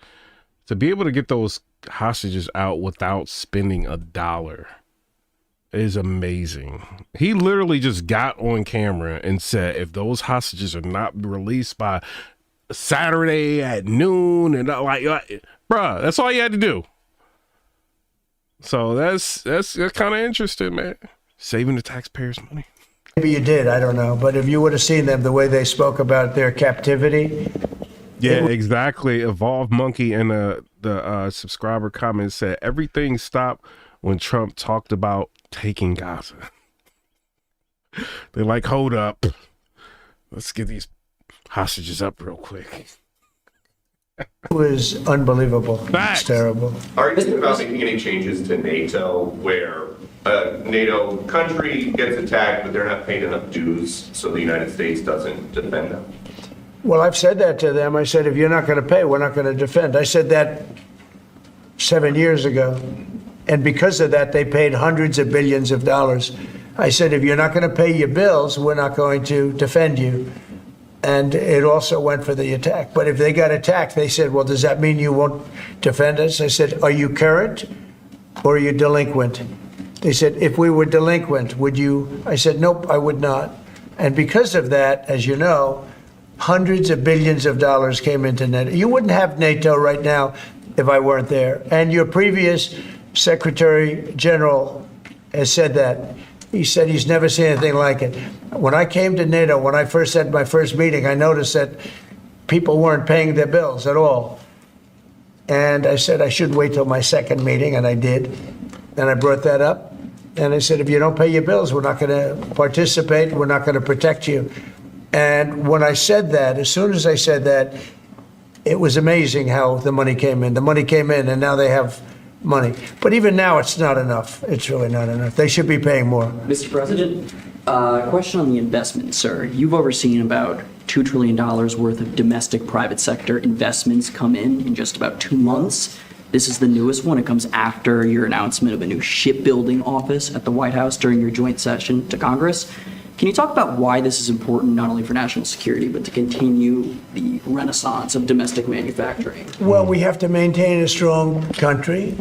To be able to get those hostages out without spending $1 is amazing. He literally just got on camera and said, if those hostages are not released by Saturday at noon, and like bruh, that's all you had to do. So that's kind of interesting, man. Saving the taxpayers' money. Maybe you did, I don't know. But if you would have seen them, the way they spoke about their captivity. Yeah, exactly. Evolved Monkey in the subscriber comment said, everything stopped when Trump talked about taking Gaza. They're like, hold up. Let's get these hostages up real quick. It was unbelievable. Facts. It's terrible. Are you thinking about making any changes to NATO where a NATO country gets attacked, but they're not paying enough dues, so the United States doesn't defend them? Well, I've said that to them. I said, if you're not going to pay, we're not going to defend. I said that 7 years ago. And because of that, they paid hundreds of billions of dollars. I said, if you're not going to pay your bills, we're not going to defend you. And it also went for the attack. But if they got attacked, they said, well, does that mean you won't defend us? I said, are you current or are you delinquent? They said, if we were delinquent, would you? I said, nope, I would not. And because of that, as you know, hundreds of billions of dollars came into NATO. You wouldn't have NATO right now if I weren't there. And your previous Secretary General has said that. He said he's never seen anything like it. When I came to NATO, when I first had my first meeting, I noticed that people weren't paying their bills at all. And I said I should wait till my second meeting, and I did. And I brought that up. And I said, if you don't pay your bills, we're not going to participate. We're not going to protect you. And when I said that, as soon as I said that, it was amazing how the money came in. The money came in, and now they have money. But even now, it's not enough. It's really not enough. They should be paying more. Mr. President? Question on the investment, sir. You've overseen about $2 trillion worth of domestic private sector investments come in just about 2 months. This is the newest one. It comes after your announcement of a new shipbuilding office at the White House during your joint session to Congress. Can you talk about why this is important, not only for national security, but to continue the renaissance of domestic manufacturing? Well, we have to maintain a strong country.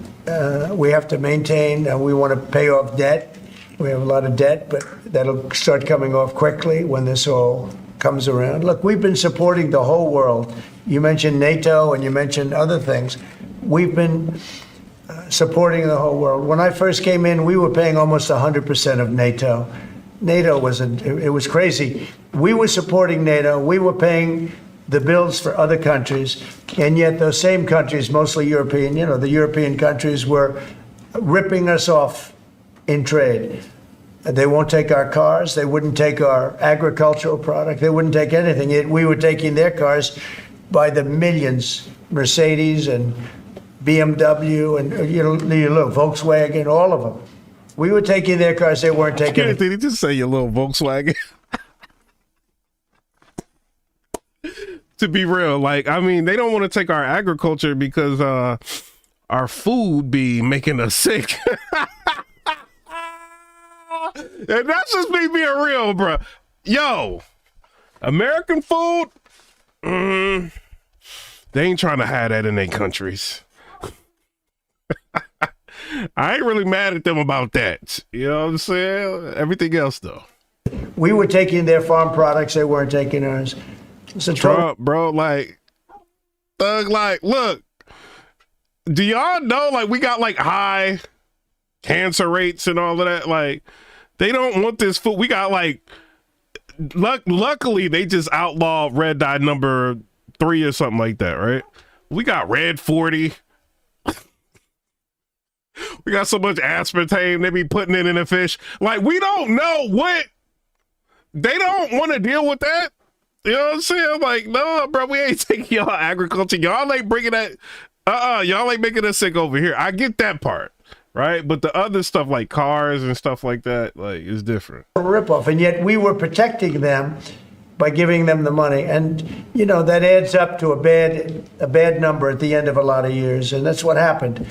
We have to maintain, we want to pay off debt. We have a lot of debt, but that'll start coming off quickly when this all comes around. Look, we've been supporting the whole world. You mentioned NATO and you mentioned other things. We've been supporting the whole world. When I first came in, we were paying almost 100% of NATO. NATO it was crazy. We were supporting NATO. We were paying the bills for other countries, and yet those same countries, mostly European, the European countries, were ripping us off in trade. They won't take our cars. They wouldn't take our agricultural product. They wouldn't take anything. Yet we were taking their cars by the millions, Mercedes and BMW and Volkswagen, all of them. We were taking their cars. They weren't taking it. Did he just say your little Volkswagen? To be real, they don't want to take our agriculture because our food be making us sick. And that's just me being real, bro. Yo, American food, they ain't trying to have that in their countries. I ain't really mad at them about that. You know what I'm saying? Everything else, though. We were taking their farm products. They weren't taking ours. So Trump, bro, thug, look, do y'all know, we got, high cancer rates and all of that? They don't want this food. We got, luckily, they just outlawed red dye number 3 or something like that, right? We got red 40. We got so much aspartame they be putting it in the fish. We don't know what. They don't want to deal with that. You know what I'm saying? No, bro, we ain't taking y'all agriculture. Y'all ain't bringing that. Y'all ain't making us sick over here. I get that part, right? But the other stuff like cars and stuff like that, is different. A ripoff, and yet we were protecting them by giving them the money, and that adds up to a bad number at the end of a lot of years, and that's what happened.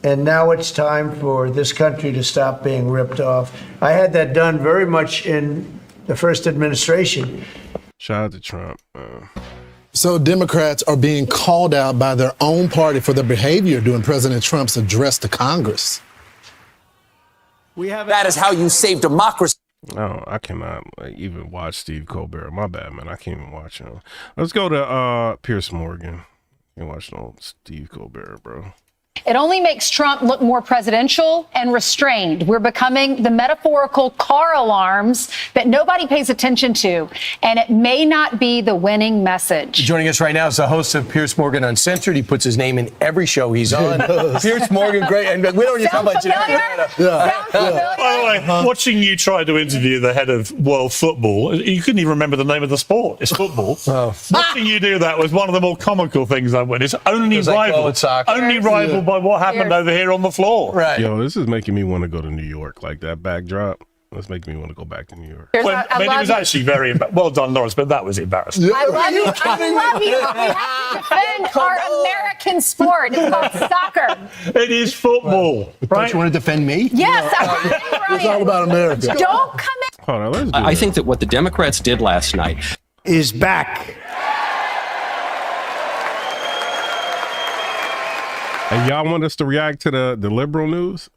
And now it's time for this country to stop being ripped off. I had that done very much in the first administration. Shout out to Trump. So Democrats are being called out by their own party for their behavior during President Trump's address to Congress. That is how you save democracy. No, I cannot even watch Steve Colbert. My bad, man. I can't even watch him. Let's go to Piers Morgan. You can watch no Steve Colbert, bro. It only makes Trump look more presidential and restrained. We're becoming the metaphorical car alarms that nobody pays attention to, and it may not be the winning message. Joining us right now is the host of Piers Morgan Uncensored. He puts his name in every show he's on. Piers Morgan, great. And we don't even talk about you. By the way, watching you try to interview the head of world football, you couldn't even remember the name of the sport. It's football. Watching you do that was one of the more comical things I've witnessed. Only rivaled by what happened over here on the floor. Right. Yo, this is making me want to go to New York. That backdrop. That's making me want to go back to New York. Well, it was actually very well done, Lawrence, but that was embarrassing. I love you. I love you. We have to defend our American sport. It's called soccer. It is football. Right? Don't you want to defend me? Yes, it's all about America. Don't come in. Hold on, let's do I think that what the Democrats did last night is back. And y'all want us to react to the liberal news?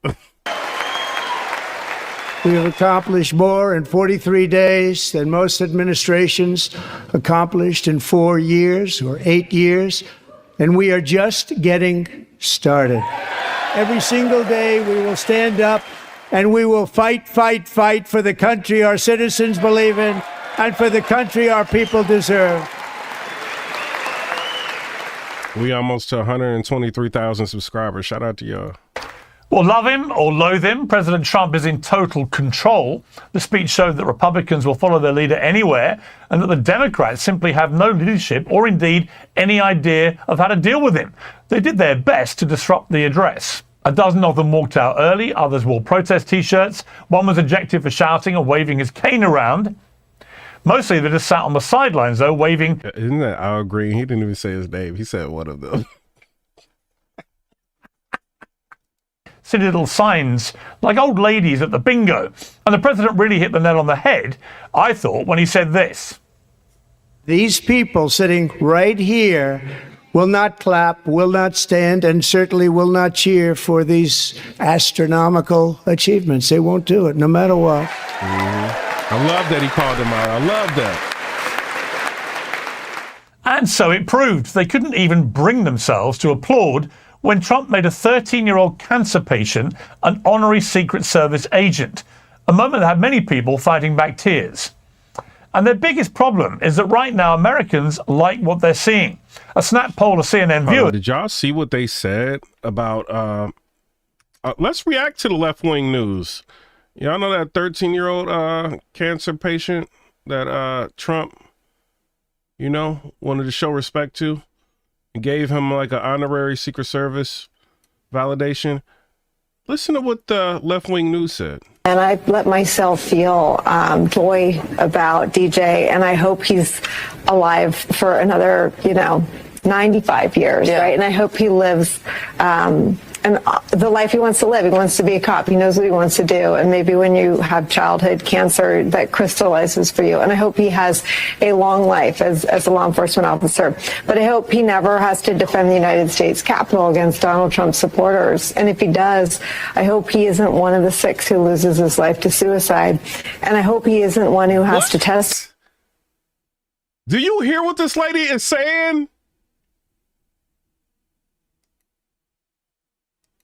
We have accomplished more in 43 days than most administrations accomplished in 4 years or 8 years, and we are just getting started. Every single day we will stand up and we will fight for the country our citizens believe in and for the country our people deserve. We almost to 123,000 subscribers. Shout out to y'all. Well, love him or loathe him, President Trump is in total control. The speech showed that Republicans will follow their leader anywhere and that the Democrats simply have no leadership or indeed any idea of how to deal with him. They did their best to disrupt the address. A dozen of them walked out early, others wore protest T-shirts. One was ejected for shouting and waving his cane around. Mostly they just sat on the sidelines, though, waving. Isn't that Al Green? He didn't even say his name. He said one of them. Silly little signs like old ladies at the bingo. And the president really hit the nail on the head, I thought, when he said this. These people sitting right here will not clap, will not stand, and certainly will not cheer for these astronomical achievements. They won't do it, no matter what. I love that he called them out. I love that. And so it proved. They couldn't even bring themselves to applaud when Trump made a 13-year-old cancer patient an honorary Secret Service agent, a moment that had many people fighting back tears. And their biggest problem is that right now Americans like what they're seeing. A snap poll of CNN viewers. Did y'all see what they said about, let's react to the left-wing news. Y'all know that 13-year-old cancer patient that Trump, you know, wanted to show respect to? And gave him like an honorary Secret Service validation. Listen to what the left-wing news said. And I let myself feel joy about DJ, and I hope he's alive for another, 95 years, right? And I hope he lives and the life he wants to live. He wants to be a cop. He knows what he wants to do. And maybe when you have childhood cancer, that crystallizes for you. And I hope he has a long life as a law enforcement officer. But I hope he never has to defend the United States Capitol against Donald Trump supporters. And if he does, I hope he isn't one of the 6 who loses his life to suicide. And I hope he isn't one who has to test. Do you hear what this lady is saying?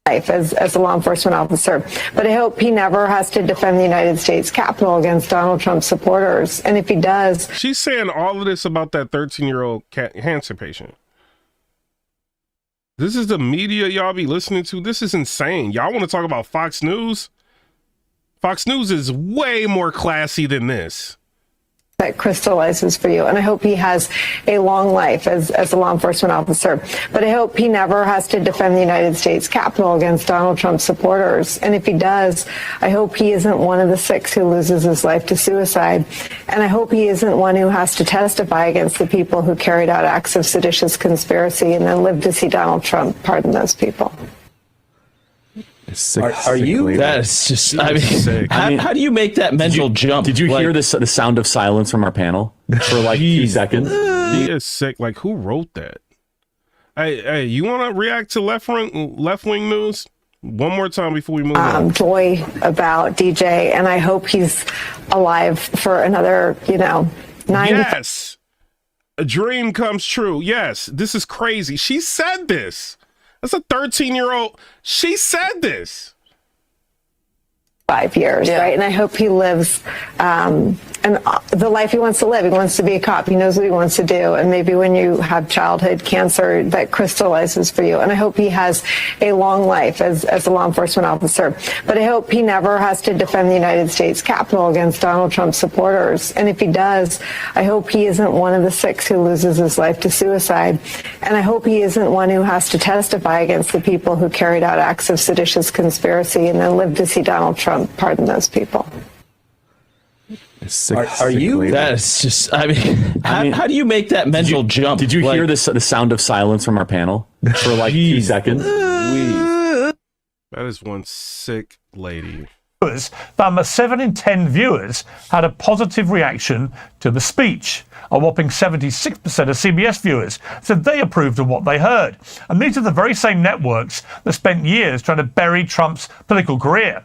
Life as a law enforcement officer. But I hope he never has to defend the United States Capitol against Donald Trump supporters. And if he does... She's saying all of this about that 13-year-old cancer patient. This is the media y'all be listening to? This is insane. Y'all want to talk about Fox News? Fox News is way more classy than this. That crystallizes for you. And I hope he has a long life as a law enforcement officer. But I hope he never has to defend the United States Capitol against Donald Trump supporters. And if he does, I hope he isn't one of the 6 who loses his life to suicide. And I hope he isn't one who has to testify against the people who carried out acts of seditious conspiracy and then live to see Donald Trump pardon those people. Are you? That is just, I mean, how do you make that mental jump? Did you hear the sound of silence from our panel for like 2 seconds? He is sick. Like, who wrote that? Hey, you want to react to left-wing news? One more time before we move on. Joy about DJ, and I hope he's alive for another, 90. Yes. A dream comes true. Yes. This is crazy. She said this. That's a 13-year-old. She said this. 5 years, right? And I hope he lives and the life he wants to live. He wants to be a cop. He knows what he wants to do. And maybe when you have childhood cancer, that crystallizes for you. And I hope he has a long life as a law enforcement officer. But I hope he never has to defend the United States Capitol against Donald Trump supporters. And if he does, I hope he isn't one of the 6 who loses his life to suicide. And I hope he isn't one who has to testify against the people who carried out acts of seditious conspiracy and then live to see Donald Trump pardon those people. Are you? That is just, I mean, how do you make that mental jump? Did you hear the sound of silence from our panel for like 2 seconds? That is one sick lady. Found that 7 in 10 viewers had a positive reaction to the speech. A whopping 76% of CBS viewers said they approved of what they heard. And these are the very same networks that spent years trying to bury Trump's political career.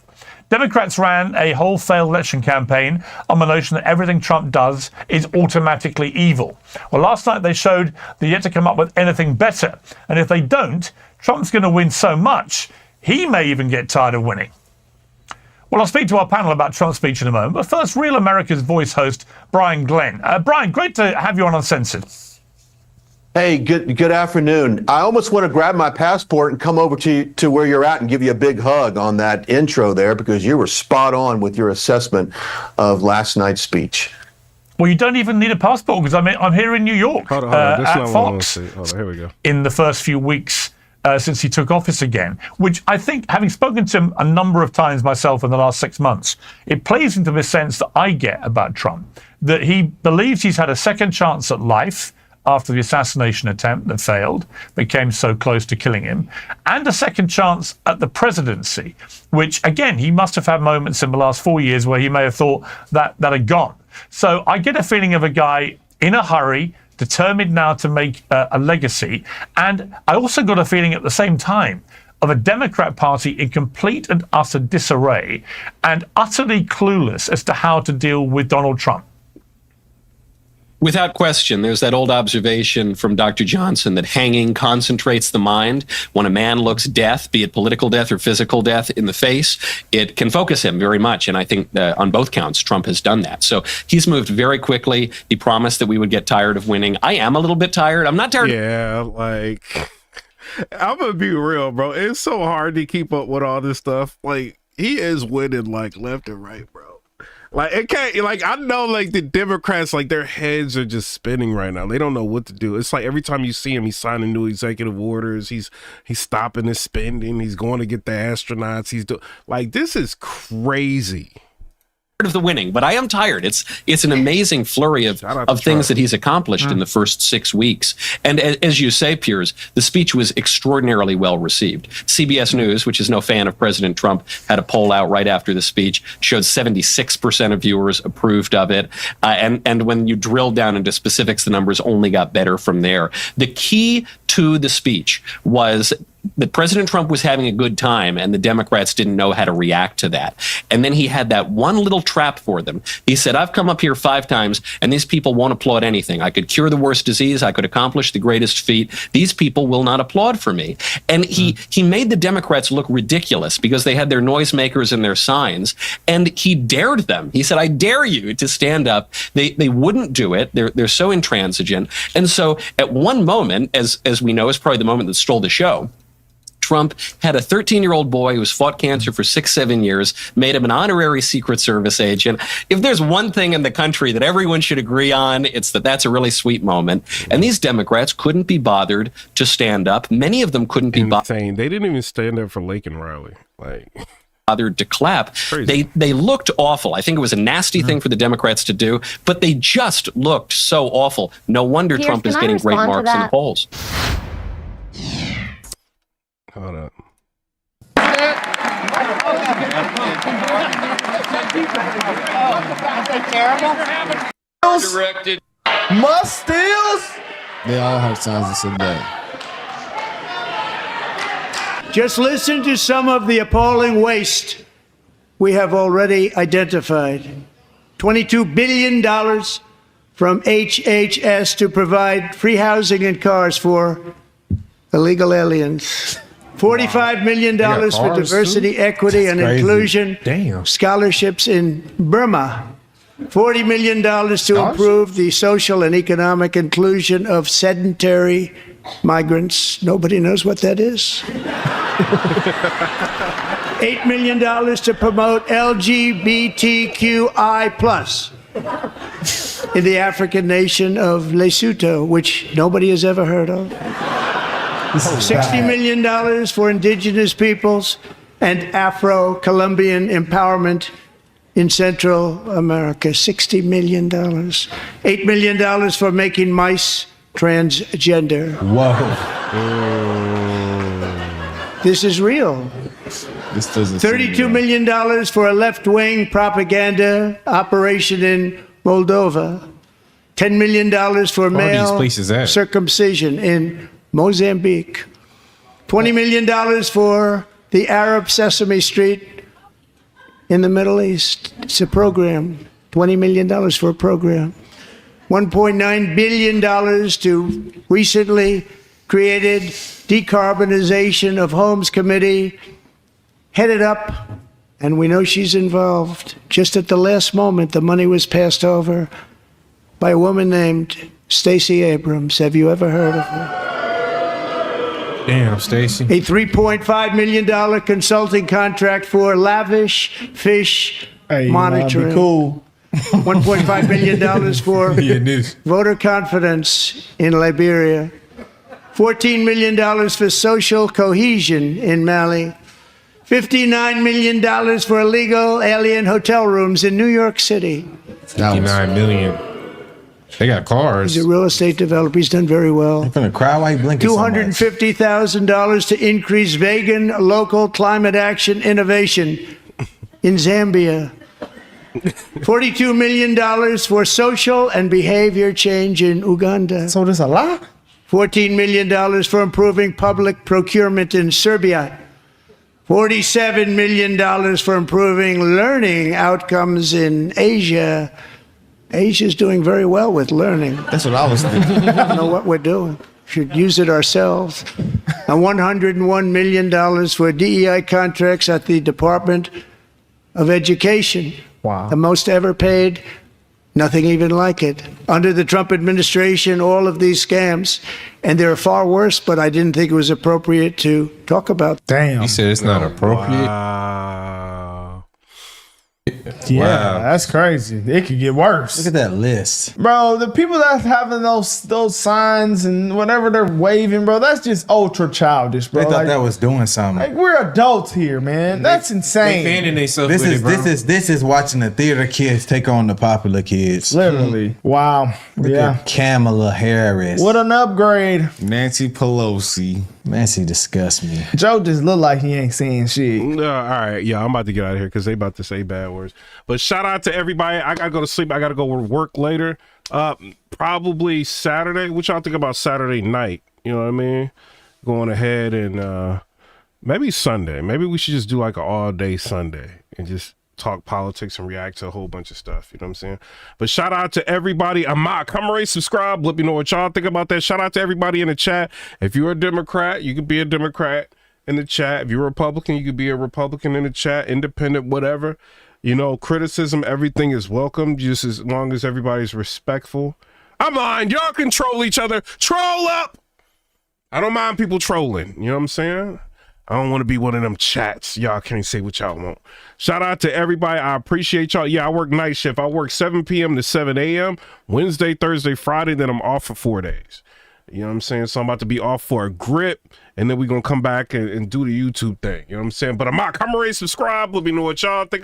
Democrats ran a whole failed election campaign on the notion that everything Trump does is automatically evil. Well, last night they showed they're yet to come up with anything better. And if they don't, Trump's going to win so much, he may even get tired of winning. Well, I'll speak to our panel about Trump's speech in a moment. But first, Real America's Voice host, Brian Glenn. Brian, great to have you on Uncensored. Hey, good afternoon. I almost want to grab my passport and come over to where you're at and give you a big hug on that intro there, because you were spot on with your assessment of last night's speech. Well, you don't even need a passport because I'm here in New York Hold on. at Fox. Hold on, here we go. In the first few weeks since he took office again, which I think, having spoken to him a number of times myself in the last 6 months, it plays into the sense that I get about Trump, that he believes he's had a second chance at life after the assassination attempt that failed, became so close to killing him, and a second chance at the presidency, which, again, he must have had moments in the last 4 years where he may have thought that had gone. So I get a feeling of a guy in a hurry, determined now to make a legacy. And I also got a feeling at the same time of a Democrat Party in complete and utter disarray and utterly clueless as to how to deal with Donald Trump. Without question, there's that old observation from Dr. Johnson that hanging concentrates the mind. When a man looks death, be it political death or physical death, in the face, it can focus him very much. And I think on both counts, Trump has done that. So he's moved very quickly. He promised that we would get tired of winning. I am a little bit tired. I'm not tired. Yeah, like, I'm going to be real, bro. It's so hard to keep up with all this stuff. Like, he is winning, like, left and right, bro. Like, it can't, like, I know, like, the Democrats, like, their heads are just spinning right now. They don't know what to do. It's like every time you see him, he's signing new executive orders. He's stopping his spending. He's going to get the astronauts. He's doing, like, this is crazy. Of the winning, but I am tired. It's an amazing flurry of things that he's accomplished in the first 6 weeks. And as you say, Piers, the speech was extraordinarily well received. CBS News, which is no fan of President Trump, had a poll out right after the speech, showed 76% of viewers approved of it. And when you drill down into specifics, the numbers only got better from there. The key to the speech was that President Trump was having a good time and the Democrats didn't know how to react to that. And then he had that one little trap for them. He said, I've come up here 5 times and these people won't applaud anything. I could cure the worst disease. I could accomplish the greatest feat. These people will not applaud for me. And he made the Democrats look ridiculous because they had their noisemakers and their signs. And he dared them. He said, I dare you to stand up. They wouldn't do it. They're so intransigent. And so at one moment, as we know, is probably the moment that stole the show, Trump had a 13-year-old boy who's fought cancer for 6-7 years, made him an honorary Secret Service agent. If there's one thing in the country that everyone should agree on, it's that that's a really sweet moment. And these Democrats couldn't be bothered to stand up. Many of them couldn't be bothered. They didn't even stand up for Lake and Riley. Like, bothered to clap. They looked awful. I think it was a nasty thing for the Democrats to do, but they just looked so awful. No wonder Piers, Trump is getting great marks in the polls. Hold up. Directed. Musk steals? They all have sizes of that. Just listen to some of the appalling waste we have already identified. $22 billion from HHS to provide free housing and cars for illegal aliens. $45 million for diversity, equity, and inclusion scholarships in Burma. $40 million to improve the social and economic inclusion of sedentary migrants. Nobody knows what that is. $8 million to promote LGBTQI+ in the African nation of Lesotho, which nobody has ever heard of. $60 million for indigenous peoples and Afro-Colombian empowerment in Central America. $60 million. $8 million for making mice transgender. Whoa. This is real. This doesn't $32 million for a left-wing propaganda operation in Moldova. $10 million for male circumcision in Mozambique. $20 million for the Arab Sesame Street in the Middle East. It's a program. $20 million for a program. $1.9 billion to recently created Decarbonization of Homes Committee, headed up, and we know she's involved. Just at the last moment, the money was passed over by a woman named Stacey Abrams. Have you ever heard of her? Damn, Stacey. A $3.5 million consulting contract for lavish fish monitoring. Be cool. $1.5 million for voter confidence in Liberia. $14 million for social cohesion in Mali. $59 million for illegal alien hotel rooms in New York City. $59 million. They got cars. He's a real estate developer. He's done very well. I'm gonna cry while you blinking so much. $250,000 to increase vegan local climate action innovation in Zambia. $42 million for social and behavior change in Uganda. So there's a lot? $14 million for improving public procurement in Serbia. $47 million for improving learning outcomes in Asia. Asia's doing very well with learning. That's what I was thinking. I don't know what we're doing. Should use it ourselves. And $101 million for DEI contracts at the Department of Education. Wow. The most ever paid, nothing even like it. Under the Trump administration, all of these scams, and they're far worse, but I didn't think it was appropriate to talk about. Damn. You said it's not appropriate? Yeah, Wow. that's crazy. It could get worse. Look at that list. Bro, the people that's having those signs and whatever they're waving, bro, that's just ultra childish, bro. They thought that was doing something. Like, we're adults here, man. That's insane. They fanning themselves this is watching the theater kids take on the popular kids. Literally. Wow. Look at Kamala Harris. What an upgrade. Nancy Pelosi. Nancy disgusts me. Joe just look like he ain't saying shit. All right, yeah, I'm about to get out of here because they about to say bad words. But shout out to everybody. I gotta go to sleep. I gotta go work later. Probably Saturday. What y'all think about Saturday night? You know what I mean? Going ahead and maybe Sunday. Maybe we should just do like an all-day Sunday and just talk politics and react to a whole bunch of stuff. You know what I'm saying? But shout out to everybody. Come rate, subscribe. Let me know what y'all think about that. Shout out to everybody in the chat. If you're a Democrat, you could be a Democrat in the chat. If you're a Republican, you could be a Republican in the chat. Independent, whatever. You know, criticism, everything is welcome, just as long as everybody's respectful. I'm lying. Y'all control each other. Troll up. I don't mind people trolling. You know what I'm saying? I don't want to be one of them chats. Y'all can't say what y'all want. Shout out to everybody. I appreciate y'all. Yeah, I work night shift. I work 7 p.m. to 7 a.m. Wednesday, Thursday, Friday. Then I'm off for 4 days. You know what I'm saying? So I'm about to be off for a grip. And then we're going to come back and do the YouTube thing. You know what I'm saying? But come rate, subscribe. Let me know what y'all think.